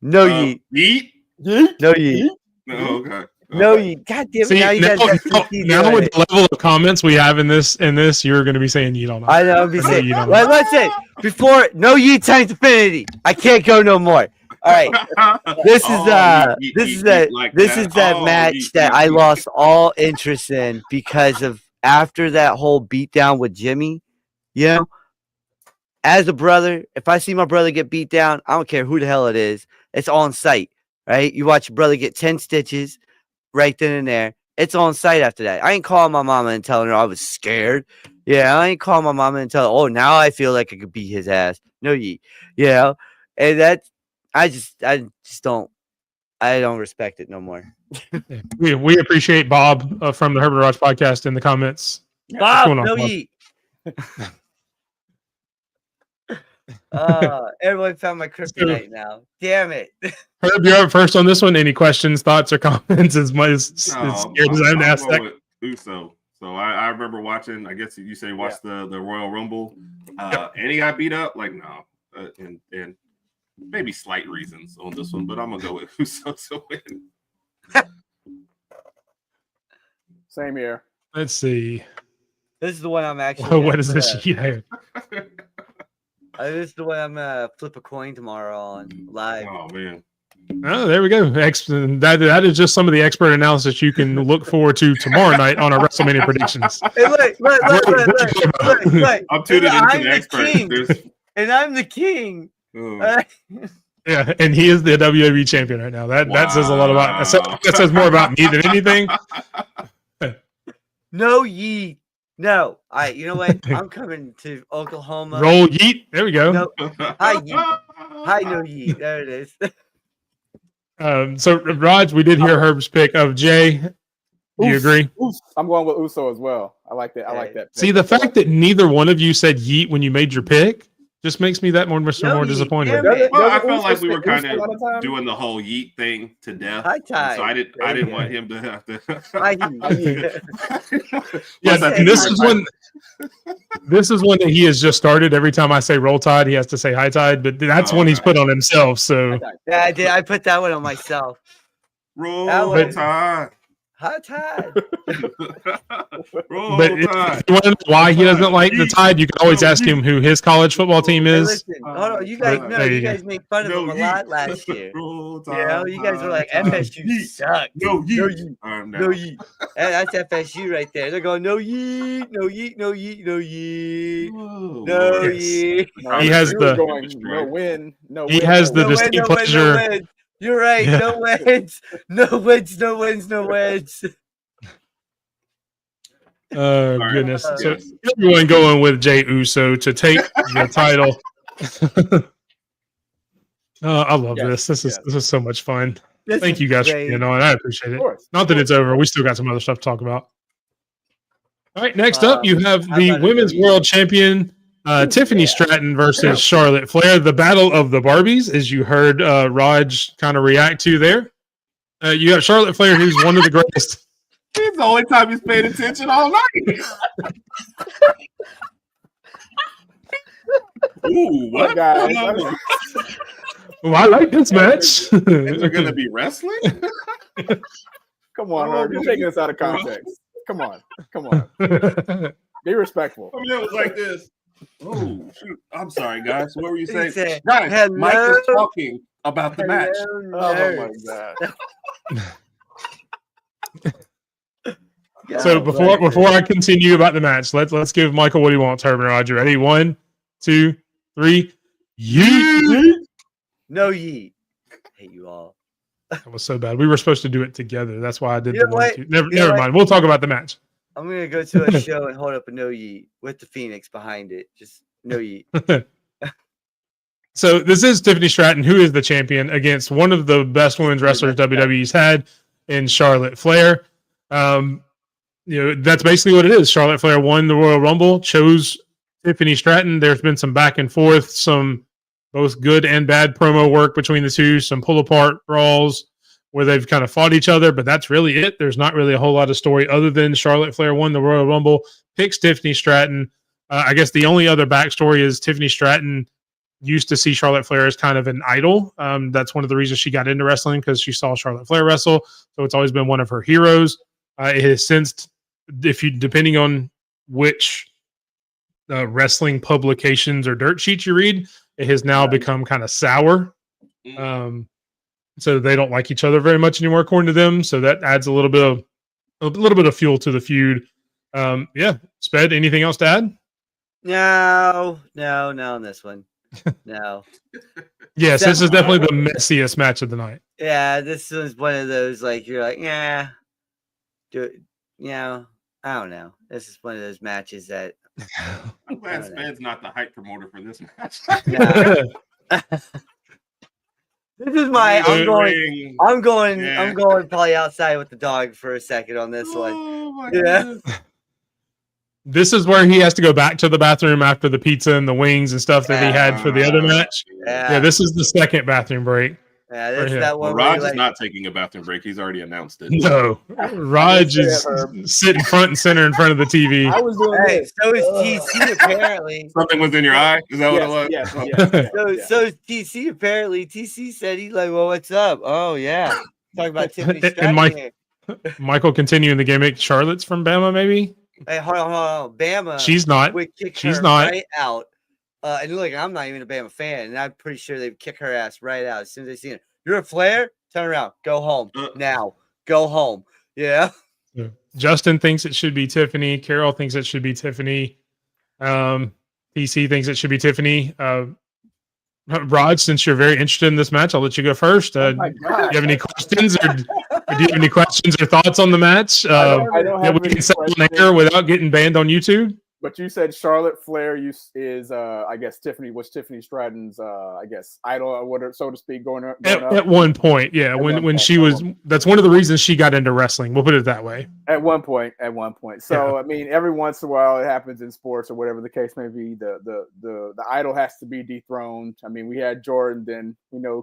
No yeet. Yeet? Yeet? No yeet. No, okay. No yeet. God damn it. See, now you guys got CC now doing with it. the level of comments we have in this, you're going to be saying yeet all night. I know. I'm be saying. yeet all Well, night. listen. Before no yeet times infinity. I can't go no more. All right. This is that match that I lost all interest in because of after that whole beatdown with Jimmy. You know, as a brother, if I see my brother get beat down, I don't care who the hell it is. It's on sight, right? You watch your brother get 10 stitches right then and there. It's on sight after that. I ain't calling my mama and telling her I was scared. Yeah, I ain't calling my mama and telling her, oh, now I feel like I could beat his ass. No, you know, and that's. I just don't respect it no more. We appreciate Bob from the Herbert Rodg podcast in the comments. Bob, going on, no Bob? yeet. Everyone found my kryptonite now. Damn it. Herb, you're up first on this one. Any questions, thoughts, or comments? As scared as I'm to ask that. Uso. So I remember watching. I guess you say the Royal Rumble, and he got beat up. Like no, and maybe slight reasons on this one, but I'm gonna go with Uso to win. Same here. Let's see. This is the one I'm actually. What is this sheet here? This is the one I'm gonna flip a coin tomorrow on live. Oh man. Oh, there we go. That is just some of the expert analysis you can look forward to tomorrow night on our WrestleMania predictions. Hey, look. I'm tuning into the experts. And I'm the king. Yeah, and he is the WWE champion right now. That says a lot about. That says more about me than anything. No yeet. No. All right, you know what? I'm coming to Oklahoma. Roll yeet. There we go. No. Hi yeet. Hi no yeet. There it is. So Raj, we did hear Herb's pick of Jay. Do you agree? I'm going with Uso as well. I like that. I like that. See, the fact that neither one of you said yeet when you made your pick just makes me that more disappointed. Well, I felt like we were kind of doing the whole yeet thing to death. So I didn't want him to have to. Yes, and this is one that he has just started. Every time I say roll tide, he has to say high tide, but that's one he's put on himself. So yeah, I did. I put that one on myself. Roll tide. High tide. But if you want to know why he doesn't like the Tide, you can always ask him who his college football team is. Listen, hold on. You guys know you guys made fun of him a lot last year. You know, you guys were like, FSU sucked. No yeet. That's FSU right there. They're going, no yeet, no yeet, no yeet, no yeet. No yeet. He has the no win. No he win, has no the distinct pleasure. You're right. Yeah. No wins. No wins. No wins. No wins. Oh, goodness. So everyone going with Jey Uso to take the title. I love this. This is so much fun. Thank you guys for being on. I appreciate it. Not that it's over. We still got some other stuff to talk about. All right, next up, you have the Women's World Champion Tiffany Stratton versus Charlotte Flair. The Battle of the Barbies, as you heard Rodg kind of react to there. You got Charlotte Flair, who's one of the greatest. It's the only time he's paid attention all night. Ooh, what? Guys, Oh, I like this match. Is there going to be wrestling? Come on, Herb. You're taking this out of context. Come on. Be respectful. I mean, it was like this. Oh, shoot. I'm sorry, guys. What were you saying? Said, Guys, Mike is talking about the match. Oh, my God. So before I continue about the match, let's give Michael what he wants. Herb and Roger, ready? 1, 2, 3. Yeet! No yeet. I hate you all. That was so bad. We were supposed to do it together. That's why I did You know the 1, what? 2. Never mind. We'll talk about the match. I'm gonna go to a show and hold up a no yeet with the Phoenix behind it. Just no yeet. So this is Tiffany Stratton, who is the champion, against one of the best women's wrestlers WWE's had in Charlotte Flair. That's basically what it is. Charlotte Flair won the Royal Rumble, chose Tiffany Stratton. There's been some back and forth, some both good and bad promo work between the two, some pull apart brawls. where they've kind of fought each other, but that's really it. There's not really a whole lot of story other than Charlotte Flair won the Royal Rumble, picks Tiffany Stratton. I guess the only other backstory is Tiffany Stratton used to see Charlotte Flair as kind of an idol. That's one of the reasons she got into wrestling, because she saw Charlotte Flair wrestle. So it's always been one of her heroes. It has since, depending on which wrestling publications or dirt sheets you read, it has now become kind of sour. So they don't like each other very much anymore, according to them. So that adds a little bit of fuel to the feud. Yeah, Sped, anything else to add? No, on this one. No. Yes, this is definitely the messiest match of the night. Yeah, this was one of those, like, you're like, yeah, do it. I don't know. This is one of those matches that I'm glad Sped's not the hype promoter for this match. This is my. I'm going probably outside with the dog for a second on this one. Yeah. This is where he has to go back to the bathroom after the pizza and the wings and stuff that he had for the other match. Yeah, this is the second bathroom break. Yeah, that's that one. Rodg is not taking a bathroom break. He's already announced it. No, Rodg is sitting front and center in front of the TV. I was doing this. So is TC apparently. Something was in your eye? Is that what it was? Yes. So is TC apparently. TC said he's like, well, what's up? Oh yeah, talking about Tiffany Stratton. Michael continuing the gimmick. Charlotte's from Bama, maybe. Hey, hold on. Bama. She's not. She's not right out. And look, I'm not even a Bama fan, and I'm pretty sure they'd kick her ass right out as soon as they see it. You're a Flair? Turn around. Go home now. Go home. Yeah. Justin thinks it should be Tiffany. Carol thinks it should be Tiffany. PC thinks it should be Tiffany. Rod, since you're very interested in this match, I'll let you go first. Do you have any questions, or do you have any questions or thoughts on the match? I don't have we can say on air without getting banned on YouTube. But you said Charlotte Flair is I guess Tiffany Stratton's I guess idol, or whatever, so to speak, going up. At one point, yeah. When she was, that's one of the reasons she got into wrestling. We'll put it that way. At one point. So I mean, every once in a while it happens in sports or whatever the case may be. The idol has to be dethroned. I mean, we had Jordan, then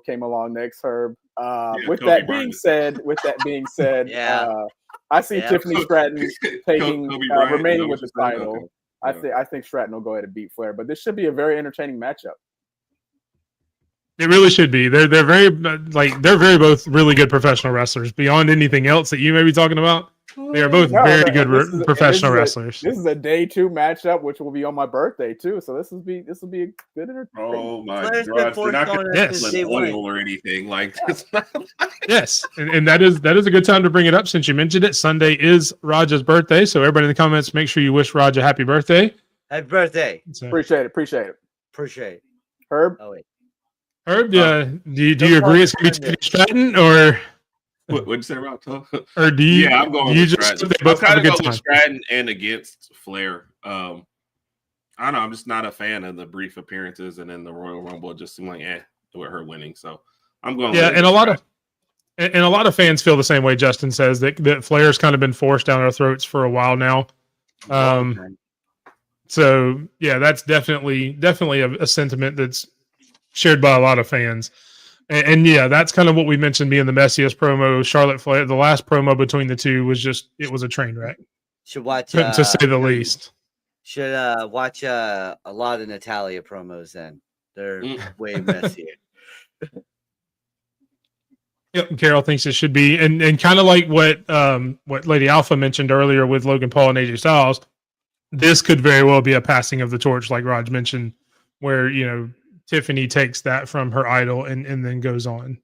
came along next, Herb. With that being said, I see Tiffany Stratton remaining with the title. I think Stratton will go ahead and beat Flair, but this should be a very entertaining matchup. It really should be. They're very both really good professional wrestlers. Beyond anything else that you may be talking about, they are both very good professional wrestlers. This is a day 2 matchup, which will be on my birthday too. So this will be a good entertainment. Oh my God! They're not going to oil or anything like this. Yes, and that is a good time to bring it up since you mentioned it. Sunday is Rodg's birthday, so everybody in the comments, make sure you wish Rodg a happy birthday. Happy birthday! So, appreciate it. Herb. Oh wait. Herb, do you agree it's going to be Tiffany Stratton, or what'd you say, Rob? Or do you? Yeah, I'm going with Stratton. I'm kind of going with Stratton and against Flair. I don't know. I'm just not a fan of the brief appearances, and then the Royal Rumble just seemed like with her winning. So I'm going. Yeah, and a lot of fans feel the same way. Justin says that Flair's kind of been forced down our throats for a while now. So yeah, that's definitely a sentiment that's shared by a lot of fans. And yeah, that's kind of what we mentioned being the messiest promo. Charlotte Flair, the last promo between the two was a train wreck. Should watch to say the least. Should watch a lot of Natalia promos then. They're way messier. Yep, Carol thinks it should be, and kind of like what Lady Alpha mentioned earlier with Logan Paul and AJ Styles, this could very well be a passing of the torch, like Rodg mentioned, where Tiffany takes that from her idol and then goes on.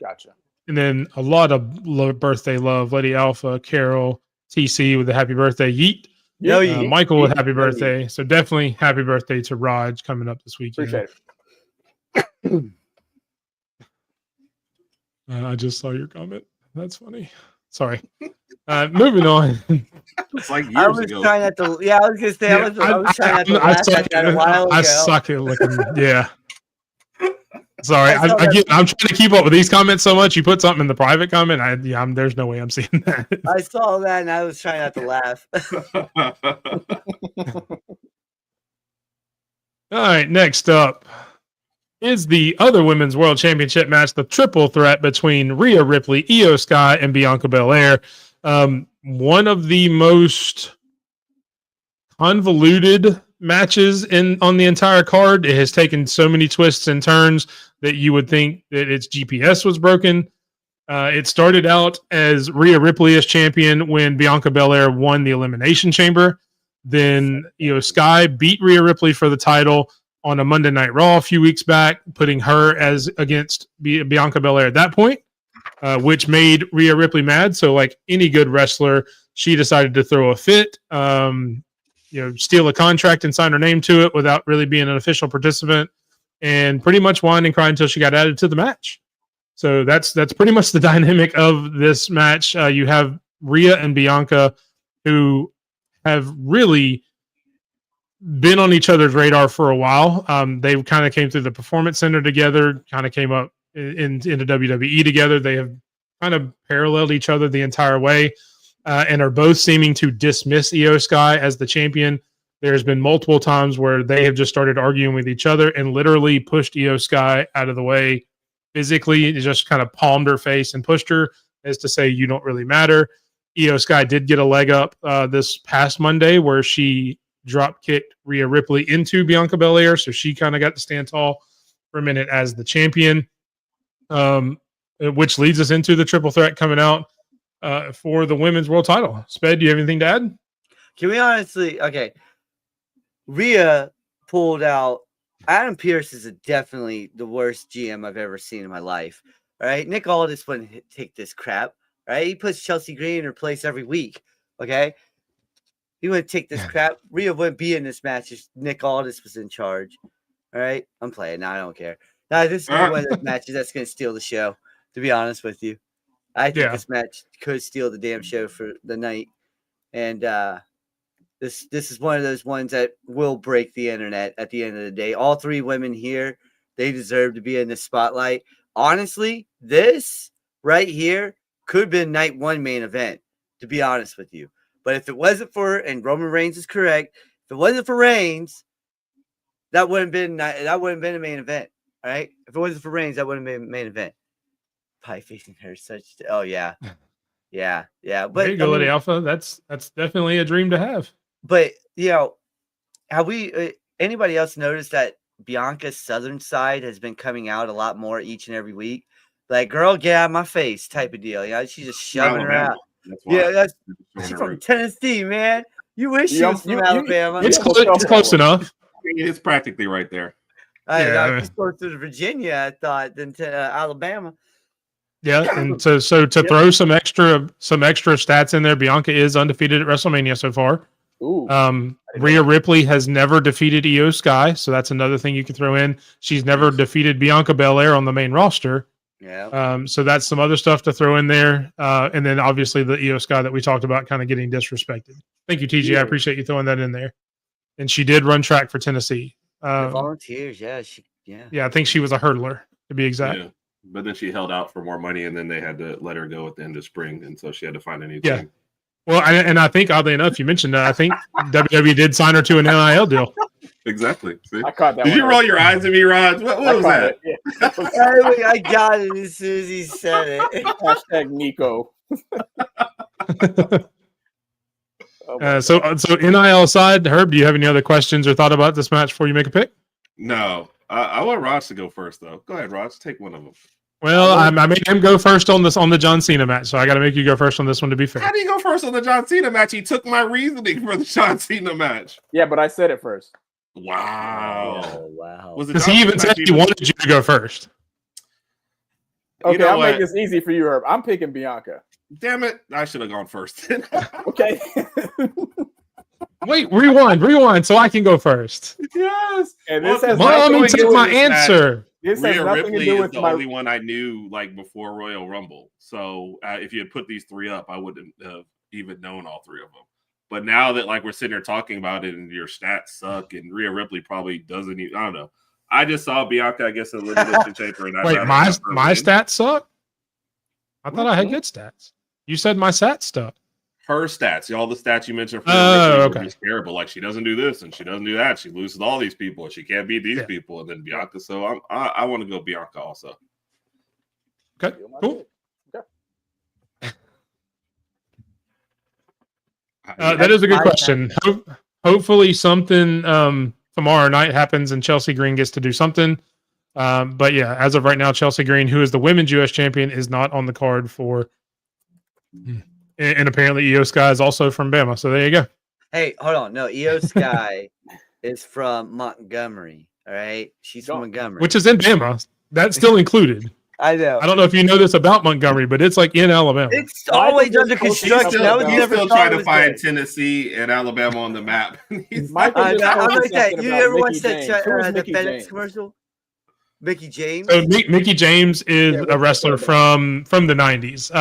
Gotcha. And then a lot of birthday love. Lady Alpha, Carol, TC with the happy birthday. Yeet. Michael with happy birthday. So definitely happy birthday to Rodg coming up this weekend. Appreciate it. I just saw your comment. That's funny. Sorry. Moving on. It's like I was trying not to. Yeah, I was gonna say. I was trying not to laugh at that a while ago. I suck at looking. Yeah. Sorry, I'm trying to keep up with these comments so much. You put something in the private comment. There's no way I'm seeing that. I saw that and I was trying not to laugh. All right, next up, is the other women's world championship match, the triple threat between Rhea Ripley, Io Sky, and Bianca Belair. One of the most convoluted matches on the entire card. It has taken so many twists and turns that you would think that its GPS was broken. It started out as Rhea Ripley as champion when Bianca Belair won the Elimination Chamber. Then Io Sky beat Rhea Ripley for the title on a Monday Night Raw a few weeks back, putting her as against Bianca Belair at that point, which made Rhea Ripley mad. So, like any good wrestler, she decided to throw a fit, steal a contract and sign her name to it without really being an official participant, and pretty much whine and cry until she got added to the match. So that's pretty much the dynamic of this match. You have Rhea and Bianca, who have really been on each other's radar for a while. They kind of came through the Performance Center together, kind of came up into WWE together. They have kind of paralleled each other the entire way, and are both seeming to dismiss Io Sky as the champion. There's been multiple times where they have just started arguing with each other and literally pushed Io Sky out of the way physically. Just kind of palmed her face and pushed her as to say, you don't really matter. Io Sky did get a leg up this past Monday where she drop kicked Rhea Ripley into Bianca Belair, so she kind of got to stand tall for a minute as the champion, which leads us into the triple threat coming out for the women's world title. Sped, do you have anything to add? Can we honestly, okay, Rhea pulled out, Adam Pearce is definitely the worst GM I've ever seen in my life. All right, Nick Aldis wouldn't take this crap. All right, he puts Chelsea Green in her place every week. Okay, he wouldn't take this crap. Rhea wouldn't be in this match if Nick Aldis was in charge. All right, I'm playing now. I don't care. Now this is one of those matches that's going to steal the show. To be honest with you, I think this match could steal the damn show for the night, and this is one of those ones that will break the internet at the end of the day. All three women here, they deserve to be in the spotlight. Honestly, this right here could have been night one main event, to be honest with you. But if it wasn't for, and Roman Reigns is correct, if it wasn't for Reigns, that wouldn't have been a main event. All right? If it wasn't for Reigns, that wouldn't have been a main event. Pie facing her yeah. Yeah. But there you go, Lady Alpha. That's definitely a dream to have. But have we anybody else noticed that Bianca's southern side has been coming out a lot more each and every week? Like, girl, get out of my face type of deal. She's just shoving her out. That's she's from Tennessee, man. You wish she was from Alabama. It's close enough. It's practically right there. It's closer to Virginia, I thought, than to Alabama. Yeah, and so to throw some extra stats in there, Bianca is undefeated at WrestleMania so far. Ooh. Rhea Ripley has never defeated Io Sky, so that's another thing you can throw in. She's never defeated Bianca Belair on the main roster. Yeah. So that's some other stuff to throw in there. And then obviously the Io Sky that we talked about kind of getting disrespected. Thank you, TG. I appreciate you throwing that in there. And she did run track for Tennessee. Volunteers, yeah, I think she was a hurdler, to be exact. Yeah. But then she held out for more money, and then they had to let her go at the end of spring, and so she had to find a new team. Yeah. Well, and I think, oddly enough, you mentioned that. I think WWE did sign her to an NIL deal. Exactly. See? I caught that. Did you roll your eyes at me, Rod? What was that? I got it as soon as he said it. Hashtag Nico. So NIL aside, Herb, do you have any other questions or thought about this match before you make a pick? No. I want Rod to go first, though. Go ahead, Rod. Take one of them. Well, I made him go first on the John Cena match, so I got to make you go first on this one to be fair. How do you go first on the John Cena match? He took my reasoning for the John Cena match. Yeah, but I said it first. Wow. Oh, wow. Because he even said he wanted you to go first. Okay, I'll make this easy for you, Herb. I'm picking Bianca. Damn it. I should have gone first. Okay. Wait, rewind so I can go first. Yes. And this has Mommy took my answer. This has Rhea nothing Ripley to do is with the my only one I knew before Royal Rumble. So if you had put these three up, I wouldn't have even known all three of them. But now that we're sitting here talking about it and your stats suck and Rhea Ripley probably doesn't even, I don't know. I just saw Bianca, I guess, in the Elimination Chamber. And Wait, my stats suck? I thought I had good stats. You said my stats stuck. her stats, all the stats you mentioned for okay. just terrible. Like she doesn't do this and she doesn't do that. She loses all these people. She can't beat these people. And then Bianca. So I want to go Bianca also. Okay, cool. That is a good question. Hopefully something tomorrow night happens and Chelsea Green gets to do something. But yeah, as of right now, Chelsea Green, who is the women's U.S. champion, is not on the card for. And apparently Io Sky is also from Bama. So there you go. Hey, hold on. No, Io Sky is from Montgomery. All right. She's from Montgomery. Which is in Bama. That's still included. I know. I don't know if you know this about Montgomery, but it's like in Alabama. It's always under construction. He's still trying to find Tennessee and Alabama on the map. Michael I'm like that. You ever watch that the Mickey FedEx James? Commercial? Mickey James. So Mickey James is a wrestler from the 90s.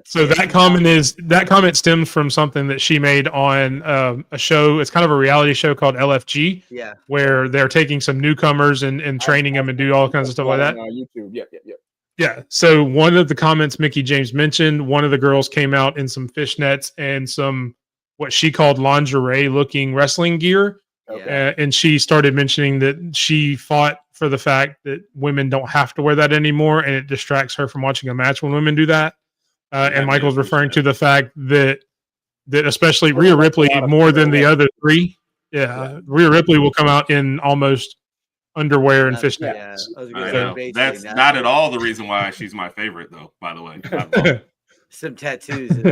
So that comment stems from something that she made on a show. It's kind of a reality show called LFG. Yeah. Where they're taking some newcomers and training them and do all kinds of stuff like that. On YouTube. Yep. Yeah. So one of the comments Mickey James mentioned, one of the girls came out in some fishnets and some what she called lingerie looking wrestling gear. Okay. And she started mentioning that she fought for the fact that women don't have to wear that anymore, and it distracts her from watching a match when women do that. And Michael's referring to the fact that especially Rhea Ripley more than the other three. Yeah, Rhea Ripley will come out in almost underwear and fishnets. Yeah, I know. That's not at all the reason why she's my favorite, though. By the way, some tattoos, isn't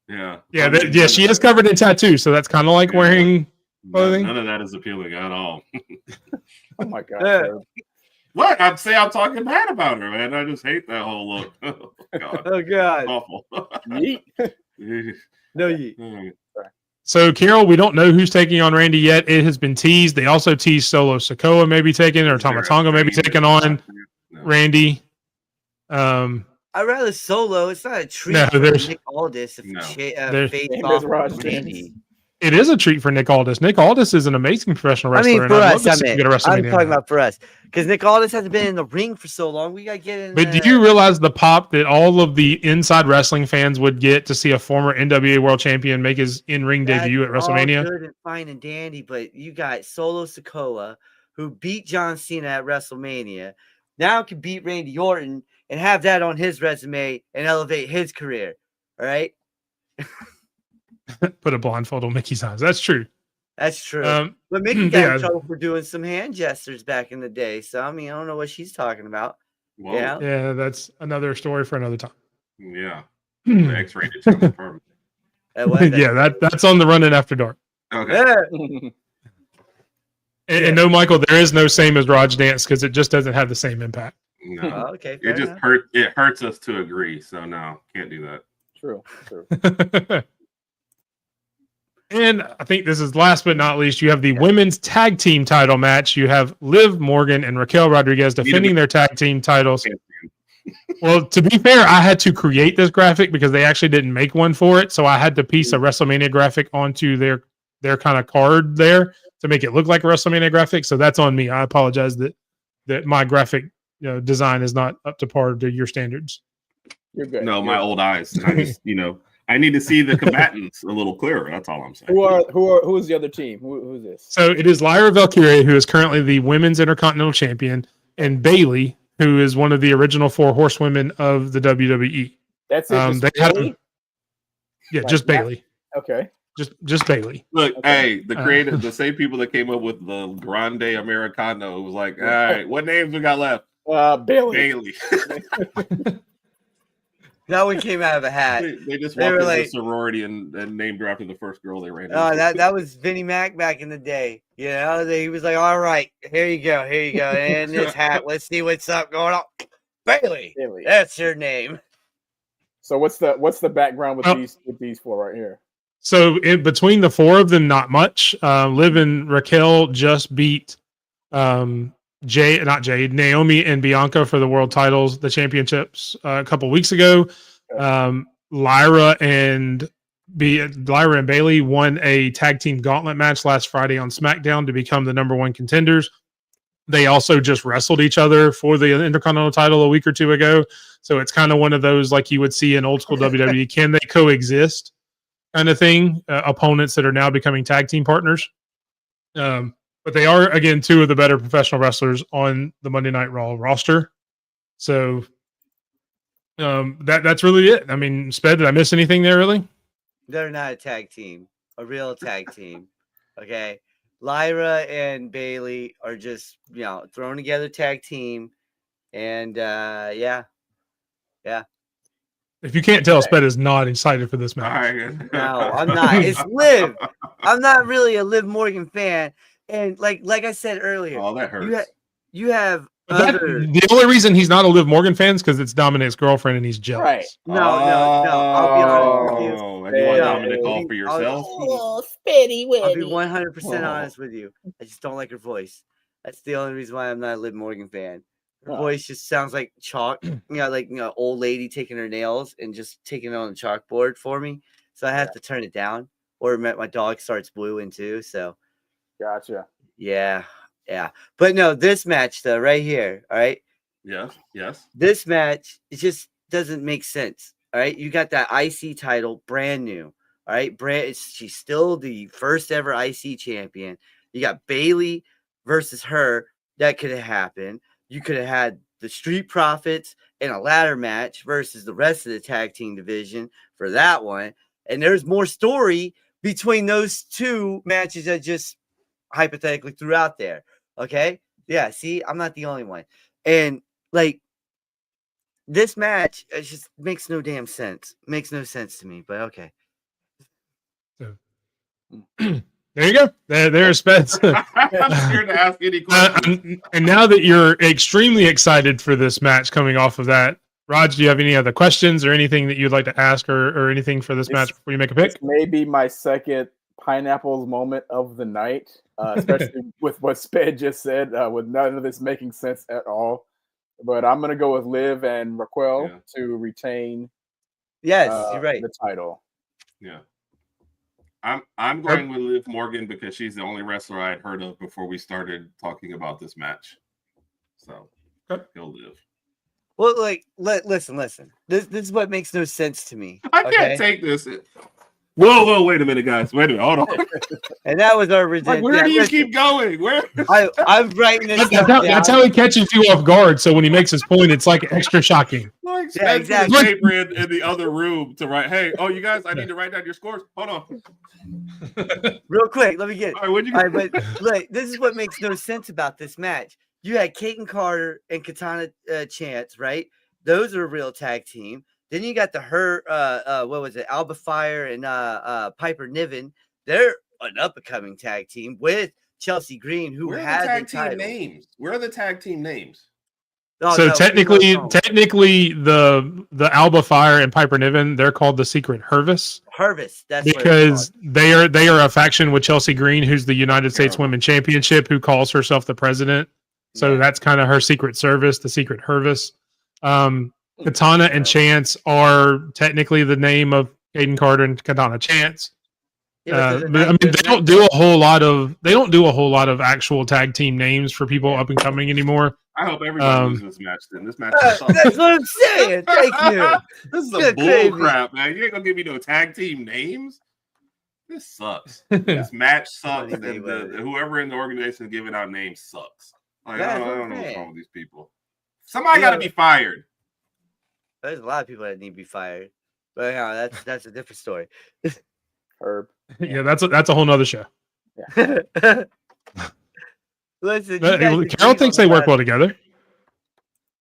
it? Yeah, she is covered in tattoos, so that's kind of like wearing clothing. None of that is appealing at all. Oh my god! What? I'm talking bad about her, man. I just hate that whole look. Oh god! Oh god! Awful. Yeet. No yeet. So, Carol, we don't know who's taking on Randy yet. It has been teased. They also teased Solo Sikoa may be taking, or Tomatonga may be taking on Randy. I'd rather Solo. It's not a treat for Nick Aldis face off Randy. It is a treat for Nick Aldis. Nick Aldis is an amazing professional wrestler. I mean, for us, I'm talking now. about for us. Because Nick Aldis hasn't been in the ring for so long. We got to get in But do you realize the pop that all of the inside wrestling fans would get to see a former NWA World Champion make his in-ring debut at WrestleMania? Good and fine and dandy, but you got Solo Sikoa, who beat John Cena at WrestleMania, now can beat Randy Orton and have that on his resume and elevate his career. All right? Put a blindfold on Mickey's eyes. That's true. That's true. But Mickey got in trouble for doing some hand gestures back in the day. So, I mean, I don't know what she's talking about. Whoa. Yeah, that's another story for another time. Yeah. The X-rated permanent. Yeah, that's on the Run In After Dark. Okay. And no, Michael, there is no same as Rodg Dance because it just doesn't have the same impact. No. Okay. It just hurts us to agree. So no, can't do that. True. And I think this is last but not least, you have the women's tag team title match. You have Liv Morgan and Raquel Rodriguez defending their tag team titles. Well, to be fair, I had to create this graphic because they actually didn't make one for it. So I had to piece a WrestleMania graphic onto their kind of card there to make it look like a WrestleMania graphic. So that's on me. I apologize that my graphic design is not up to par to your standards. You're good. No, my old eyes. I just, I need to see the combatants a little clearer. That's all I'm saying. Who is the other team? Who's this? So it is Lyra Valkyria, who is currently the women's Intercontinental Champion, and Bayley, who is one of the original 4 horsewomen of the WWE. That's it. Just Bayley. Okay. Just Bayley. Look, hey, the creative, the same people that came up with the Grande Americano was like, all right, what names we got left? Bayley. That one came out of a hat. They just walked into the sorority and named her after the first girl they ran into. Oh, that was Vinnie Mac back in the day. He was like, all right, here you go. And this hat, let's see what's up going on. Bayley. That's your name. So what's the background with these 4 right here? So in between the 4 of them, not much. Liv and Raquel just beat Naomi and Bianca for the world titles, the championships a couple weeks ago. Lyra and Bayley won a tag team gauntlet match last Friday on SmackDown to become the number 1 contenders. They also just wrestled each other for the Intercontinental title a week or 2 ago. So it's kind of one of those like you would see in old school WWE. Can they coexist? kind of thing, opponents that are now becoming tag team partners. But they are, again, two of the better professional wrestlers on the Monday Night Raw roster. So that's really it. I mean, Sped, did I miss anything there, really? They're not a tag team, a real tag team. Okay. Lyra and Bailey are just, thrown together tag team. And yeah. If you can't tell, Sped is not excited for this match. No, I'm not. It's Liv. I'm not really a Liv Morgan fan. And like I said earlier, Oh, that hurts. You have the only reason he's not a Liv Morgan fan is because it's Dominic's girlfriend and he's jealous. Right. No. I'll be honest with you. And you want Dominic all for yourself? I'll be 100% honest with you. I just don't like her voice. That's the only reason why I'm not a Liv Morgan fan. Her voice just sounds like chalk, old lady taking her nails and just taking it on the chalkboard for me. So I have to turn it down, or my dog starts bluing too. So, gotcha. Yeah. But no, this match though, right here. All right. Yes. This match, it just doesn't make sense. All right. You got that IC title, brand new. All right. She's still the first ever IC champion. You got Bailey versus her. That could have happened. You could have had the Street Profits in a ladder match versus the rest of the tag team division for that one. And there's more story between those two matches I just hypothetically threw out there. Okay. Yeah. See, I'm not the only one. And this match, it just makes no damn sense. Makes no sense to me, but okay. There you go. There's Spence. I'm scared to ask any questions. And now that you're extremely excited for this match coming off of that, Rodg, do you have any other questions or anything that you'd like to ask or anything for this match before you make a pick? This may be my second Pineapples moment of the night, especially with what Sped just said, with none of this making sense at all. But I'm going to go with Liv and Raquel to retain you're right. the title. Yeah. I'm going with Liv Morgan because she's the only wrestler I had heard of before we started talking about this match. So he'll live. Well, listen. This is what makes no sense to me. I can't take this. Whoa, wait a minute, guys. Wait a minute, hold on. And that was our ridiculous. Where do you keep going? Where? I'm writing this that's how he catches you off guard. So when he makes his point, it's like extra shocking. Exactly. Paper in the other room to write. Hey, you guys, I need to write down your scores. Hold on. Real quick, let me get. All right, but look, this is what makes no sense about this match. You had Kaden Carter and Katana Chance, right? Those are a real tag team. Then you got what was it? Alba Fire and Piper Niven. They're an up-and-coming tag team with Chelsea Green, who has tag team names. Where are the tag team names? Technically, the Alba Fire and Piper Niven, they're called the Secret Hervis. That's because they are a faction with Chelsea Green, who's the United States Women's Championship, who calls herself the president. So that's kind of her secret service, the Secret Hervis. Katana and Chance are technically the name of Kaden Carter and Katana Chance. But I mean, they don't do a whole lot of actual tag team names for people up and coming anymore. I hope everybody loses this match. Then this match. That's what I'm saying. Thank you. This is a bull crap, man. You ain't gonna give me no tag team names. This sucks. This match sucks, and whoever in the organization is giving out names sucks. I don't know what's wrong with these people. Somebody got to be fired. There's a lot of people that need to be fired, but that's a different story. Herb. Yeah, that's a whole nother show. Yeah. Listen, Carol thinks they work well together.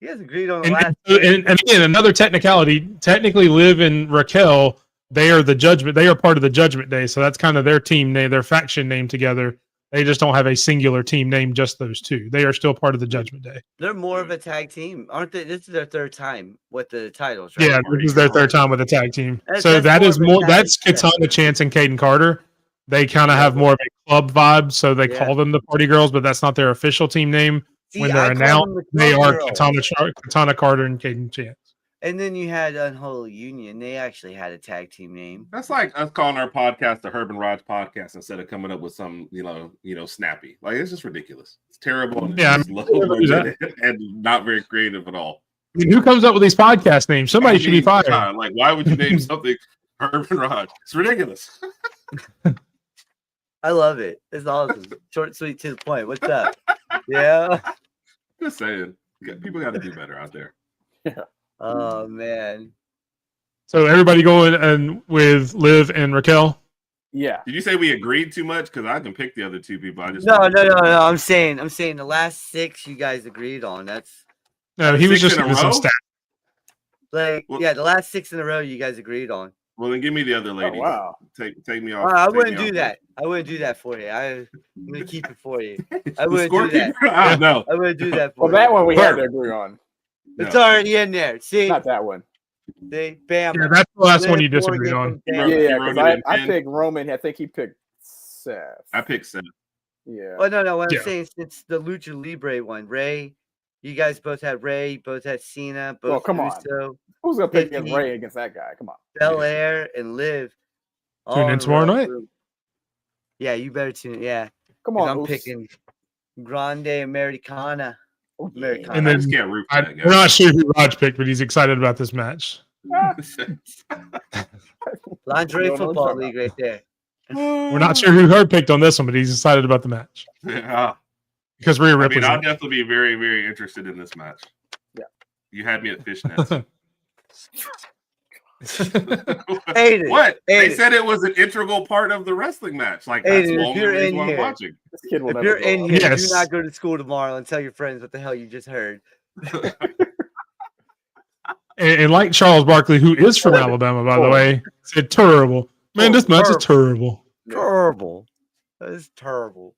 You guys agreed on the last. And again, another technicality. Technically, Liv and Raquel, they are the Judgment. They are part of the Judgment Day, so that's kind of their team name, their faction name together. They just don't have a singular team name, just those two. They are still part of the Judgment Day. They're more of a tag team, aren't they? This is their third time with the titles, right? Yeah, this is their third time with the tag team. That's Katana Chance and Kaden Carter. They kind of have more of a club vibe, so they call them the Party Girls, but that's not their official team name. When they're announced, they are Katana Carter and Kaden Chance. And then you had Unholy Union. They actually had a tag team name. That's like us calling our podcast the Herb and Rodg podcast instead of coming up with some, snappy. Like, it's just ridiculous. It's terrible. And and not very creative at all. I mean, who comes up with these podcast names? Somebody should be fired. Like, why would you name something Herb and Rodg. It's ridiculous. I love it. It's awesome. Short, sweet, to the point. What's up? Yeah. Just saying. People got to do better out there. Oh man. So everybody going and with Liv and Raquel. Yeah. Did you say we agreed too much? Because I can pick the other two people. I just No. I'm saying the last 6 you guys agreed on. That's No, he was 6 just in a giving some row? stats. like Well- the last 6 in a row you guys agreed on. Well, then give me the other Oh, ladies. wow. Take me off. I take wouldn't me do off that. I wouldn't do that for you. I'm gonna keep it for you. I The wouldn't do that. scorekeeper? I don't know. I wouldn't do that for Well, you. that one we had to Perfect. agree on. It's No. already in there. See, Not that one. see, bam. Yeah, that's the last one Liv, you disagreed Morgan, on. and You Dan. wrote- Yeah, wrote because it in I 10? picked Roman. I think he picked Seth. I picked Seth. Yeah. Well, no. What Yeah. I'm saying, since the Lucha Libre one, Ray, you guys both had Ray, both had Cena, both Well, come on. Uso, Who's gonna pick Tiffany. against Ray against that guy? Come on. Belair, and Liv. Tune in tomorrow night. Yeah, you better tune in. Yeah, Come 'cause on. I'm Uso. picking Grande Americana. Oh, yeah. Americana. And I then just can't root for that we're guy. not sure who Raj picked, but he's excited about this match. Lingerie Don't know what Football you're League right there. We're not sure who Herb picked on this one, but he's excited about the match Yeah. because Rhea I mean, Ripley's I'll in it. definitely be very, very interested in this match. Yeah. You had me at fishnets. Aiden, What? They Aiden. said it was an integral part of the wrestling match. Like, that's Aiden, the if only you're reason in why I'm here- watching. This kid will If never you're grow in up. here, Yes. do not go to school tomorrow and tell your friends what the hell you just heard. And like Charles Barkley, who is from Alabama, by the way, said terrible. Man, this match is terrible. Terrible. That is terrible.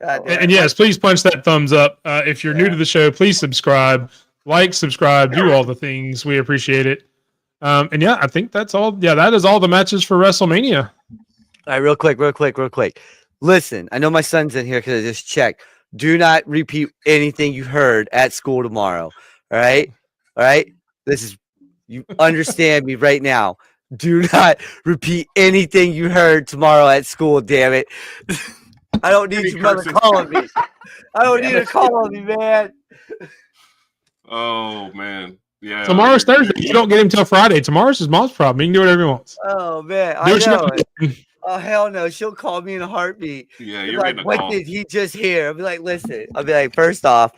God damn. And yes, please punch that thumbs up. If you're new Yeah. to the show, please subscribe, subscribe, do all the things. We appreciate it. And yeah, I think that's all. Yeah, that is all the matches for WrestleMania. All right, real quick. Listen, I know my son's in here because I just checked. Do not repeat anything you heard at school tomorrow. All right? This is, you understand me right now. Do not repeat anything you heard tomorrow at school, damn it. I don't need Any your mother cursing? calling me. I don't need her calling me, man. Oh, man. Yeah. Tomorrow's Thursday. You don't get him till Friday. Tomorrow's his mom's problem. He can do whatever he wants. Oh, man. Do I what you know gotta it. do. Oh, hell no. She'll call me in a heartbeat. Yeah, Be you're like, getting a what call. did he just hear? I'll be like, listen. I'll be like, first off,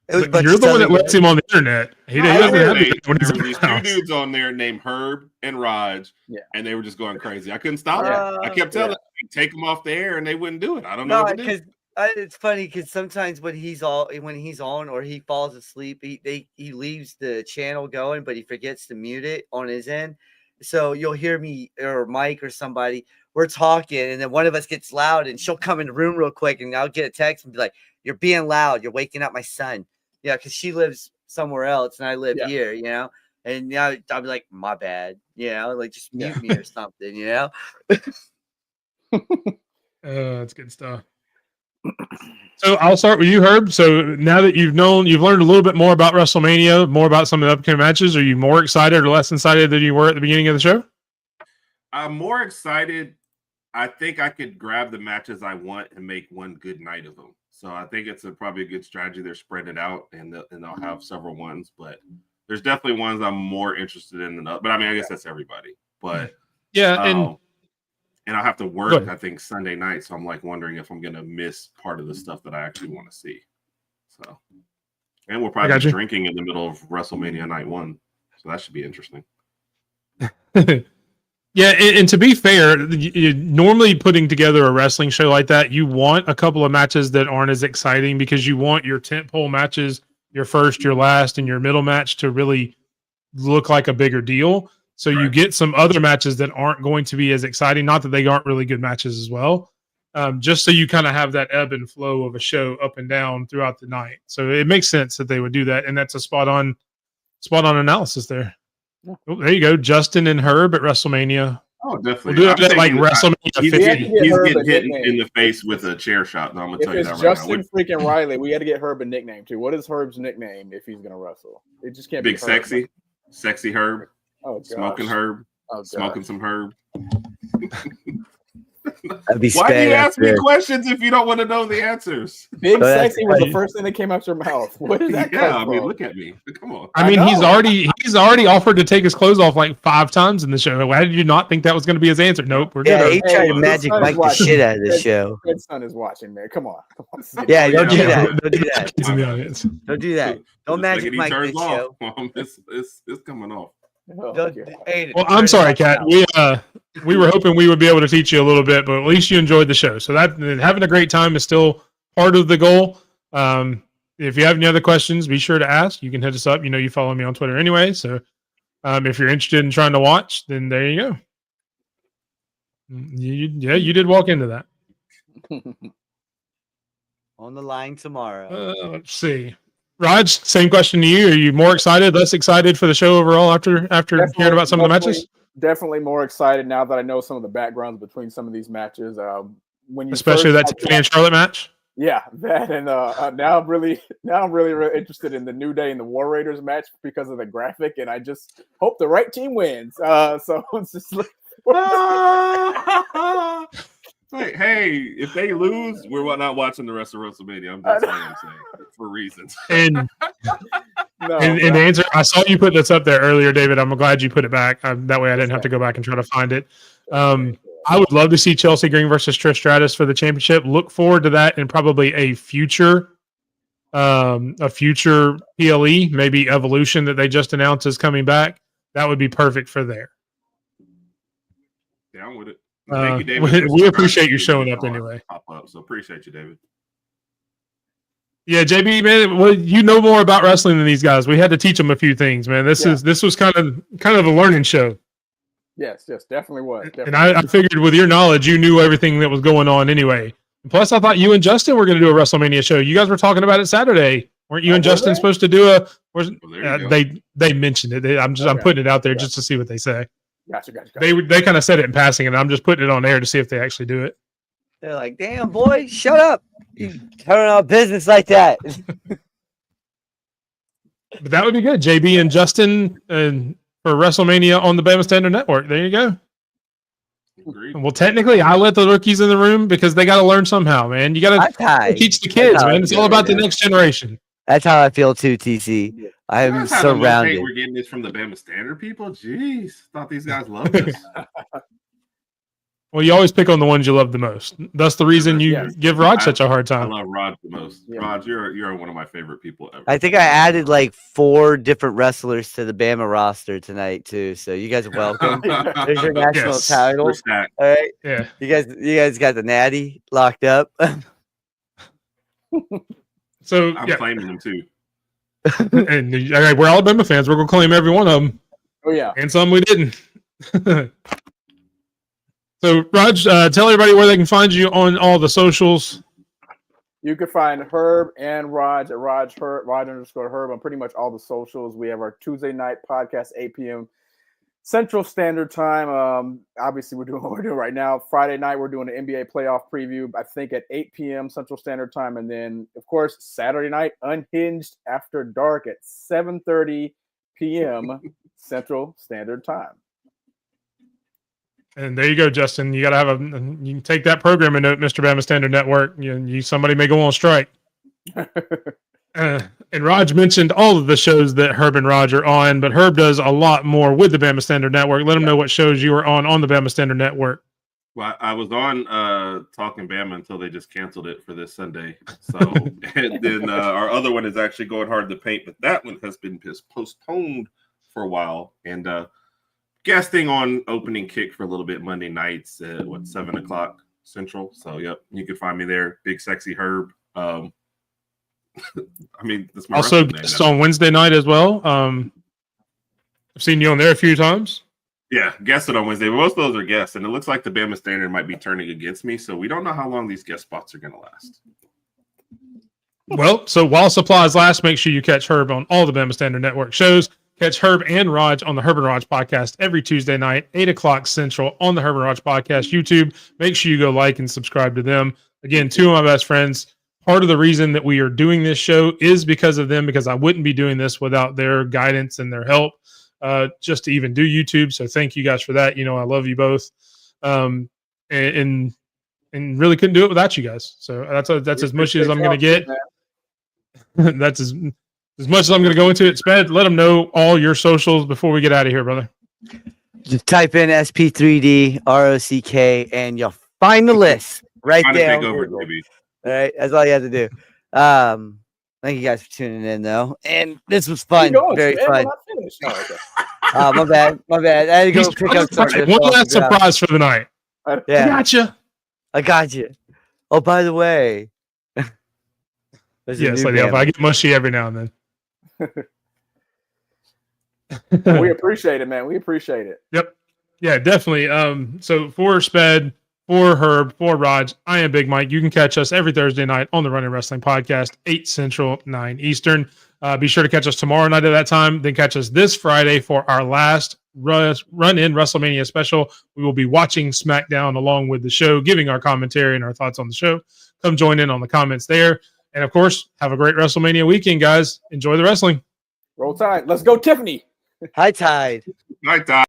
it was a bunch You're of the one that Southern lets him on the internet. He I doesn't will have say, to when he's there in were the these two house. dudes on there named Herb and Rodg, Yeah. and they were just going crazy. I couldn't stop Yeah. them. I kept telling them, take them off the air, and they wouldn't do it. I don't know No, what to do. because it's funny because sometimes when he's on or he falls asleep, he leaves the channel going, but he forgets to mute it on his end. So you'll hear me or Mike or somebody, we're talking, and then one of us gets loud, and she'll come in the room real quick, and I'll get a text and be like, "You're being loud. You're waking up my son." Yeah, because she lives somewhere else and I live Yeah. here, And now I'll be like, "My bad," like just mute me or something, That's good stuff. So I'll start with you, Herb. So now that you've learned a little bit more about WrestleMania, more about some of the upcoming matches, are you more excited or less excited than you were at the beginning of the show? I'm more excited. I think I could grab the matches I want and make one good night of them. So I think it's probably a good strategy. They're spread it out, and they'll have several ones. But there's definitely ones I'm more interested in than others. But I mean, I guess that's everybody. But Yeah, and and I'll have to Go work, ahead. I think, Sunday night. So I'm like wondering if I'm going to miss part of the stuff that I actually want to see. So, and we'll probably got be you. drinking in the middle of WrestleMania night 1. So that should be interesting. yeah, and to be fair, normally putting together a wrestling show like that, you want a couple of matches that aren't as exciting because you want your tentpole matches, your first, your last, and your middle match to really look like a bigger deal. So you Right. get some other matches that aren't going to be as exciting. Not that they aren't really good matches as well. Just so you kind of have that ebb and flow of a show up and down throughout the night. So it makes sense that they would do that, and that's a spot on analysis there. Yeah. Oh, there you go, Justin and Herb at WrestleMania. Oh, definitely. We'll do I'm it at like taking- WrestleMania He's 50. getting, get he's Herb getting a hit nickname. in the face with a chair shot. No, I'm gonna If tell you it's that right Justin now. freaking Riley, we got to get Herb a nickname too. What is Herb's nickname if he's gonna wrestle? It just can't Big be Herb. sexy Herb, Oh, gosh. smoking Herb, Oh, gosh. smoking some Herb. That'd be Why do you Sped ask me after. questions if you don't want to know the answers? Big So that's sexy was the funny. first thing that came out your mouth. Where did that Yeah, come I mean, from? look at me. Come on. I mean, I he's know. already offered to take his clothes off like 5 times in the show. Why did you not think that was going to be his answer? Nope, we're Yeah, good. he tried to Hey, magic son is Mike the watching. shit out of the His- show. His son is watching, man. Come on. Yeah, Oh, don't do yeah, that. but- Don't do that. Kids in the audience. Don't do that. Don't The magic second he Mike turns this off, show. it's coming off. Oh, Don't, God. hey, Well, turn I'm it sorry, off Kat. now. We were hoping we would be able to teach you a little bit, but at least you enjoyed the show. So that having a great time is still part of the goal. If you have any other questions, be sure to ask. You can hit us up. You know, you follow me on Twitter anyway. So if you're interested in trying to watch, then there you go. You did walk into that. On the line tomorrow. Let's see. Raj, same question to you. Are you more excited, less excited for the show overall after hearing about some of the matches? Definitely more excited now that I know some of the backgrounds between some of these matches. When you Especially first that Tiffany and Charlotte match? Yeah, that and now I'm really interested in the New Day and the War Raiders match because of the graphic, and I just hope the right team wins. So it's just like, Hey, if they lose, we're not watching the rest of WrestleMania. That's all I'm saying for reasons. And no, and the answer, I saw you put this up there earlier, David. I'm glad you put it back. That way I didn't have to go back and try to find it. I would love to see Chelsea Green versus Trish Stratus for the championship. Look forward to that in probably a future PLE, maybe Evolution that they just announced is coming back. That would be perfect for there. Yeah, I'm with it. Thank you, David. We appreciate you showing up anyway. Pop up, so appreciate you, David. Yeah, JB, man, well, you know more about wrestling than these guys. We had to teach them a few things, man. This was kind of a learning show. Yes, definitely was. Definitely. And I figured with your knowledge, you knew everything that was going on anyway. And plus, I thought you and Justin were going to do a WrestleMania show. You guys were talking about it Saturday. Weren't you and Justin supposed to do a? They mentioned it. I'm putting it out there just to see what they say. Gotcha. They kind of said it in passing, and I'm just putting it on air to see if they actually do it. They're like, damn, boy, shut up. You turn on business like that. But that would be good. JB and Justin and for WrestleMania on the Bama Standard Network. There you go. Agreed. Well, technically, I let the rookies in the room because they got to learn somehow, man. You got to teach the kids, man. It's all about the next generation. That's how I feel too, TC. I'm That's how the most hate surrounded. we're getting this from the Bama Standard people. Jeez, thought these guys loved this. Well, you always pick on the ones you love the most. That's the reason you give Rod such a hard I time. love Rod the most. Yeah. Rod, you're one of my favorite people ever. I think I added like 4 different wrestlers to the Bama roster tonight too. So you guys are welcome. There's your national Yes. title. We're stacked. All right. Yeah. You guys got the natty locked up. So I'm yeah, claiming them too. and all right, we're Alabama fans. We're gonna claim every one of them, Oh yeah. and some we didn't. So, Raj, tell everybody where they can find you on all the socials. You can find Herb and Raj at Raj_Herb on pretty much all the socials. We have our Tuesday night podcast, 8 p.m. Central Standard Time. Obviously, we're doing what we're doing right now. Friday night, we're doing an NBA playoff preview, I think at 8 p.m. Central Standard Time. And then, of course, Saturday night, Unhinged After Dark at 7:30 p.m. Central Standard Time. And there you go, Justin. You got to have you can take that programming note, Mr. Bama Standard Network. Somebody may go on strike. And Raj mentioned all of the shows that Herb and Raj are on, but Herb does a lot more with the Bama Standard Network. Let him know what shows you were on the Bama Standard Network. Well, I was on Talking Bama until they just canceled it for this Sunday. So, and then our other one is actually Going Hard in the Paint, but that one has been postponed for a while. And guesting on Opening Kick for a little bit Monday nights at 7 o'clock Central. So, yep, you can find me there. Big Sexy Herb. I mean, that's my Also, wrestling name guest now. on Wednesday night as well. I've seen you on there a few times. Yeah, guested on Wednesday. But most of those are guests, and it looks like the Bama Standard might be turning against me. So we don't know how long these guest spots are going to last. Well, so while supplies last, make sure you catch Herb on all the Bama Standard Network shows. Catch Herb and Raj on the Herb and Raj podcast every Tuesday night, 8 o'clock Central on the Herb and Raj podcast YouTube. Make sure you go like and subscribe to them. Again, 2 of my best friends. Part of the reason that we are doing this show is because of them, because I wouldn't be doing this without their guidance and their help just to even do YouTube. So thank you guys for that. I love you both. And and really couldn't do it without you guys. So that's as mushy as I'm going to get. That's as much as I'm going to go into it. Sped, let them know all your socials before we get out of here, brother. Just type in SP3D ROCK and you'll find the list right Trying to there. take over, baby. All right, that's all you have to do. Thank you guys for tuning in, though, and this was fun, very fun. My bad. I had to go pick up something. One last surprise for the night. Yeah, I got you. Oh, by the way, yes, I get mushy every now and then. We appreciate it, man. We appreciate it. Yep. Yeah, definitely. So for Sped, for Herb, for Rodg, I am Big Mike. You can catch us every Thursday night on the Run In Wrestling Podcast, 8 Central, 9 Eastern. Be sure to catch us tomorrow night at that time. Then catch us this Friday for our last Run In WrestleMania special. We will be watching SmackDown along with the show, giving our commentary and our thoughts on the show. Come join in on the comments there. And, of course, have a great WrestleMania weekend, guys. Enjoy the wrestling. Roll Tide. Let's go, Tiffany. High Tide. Night time.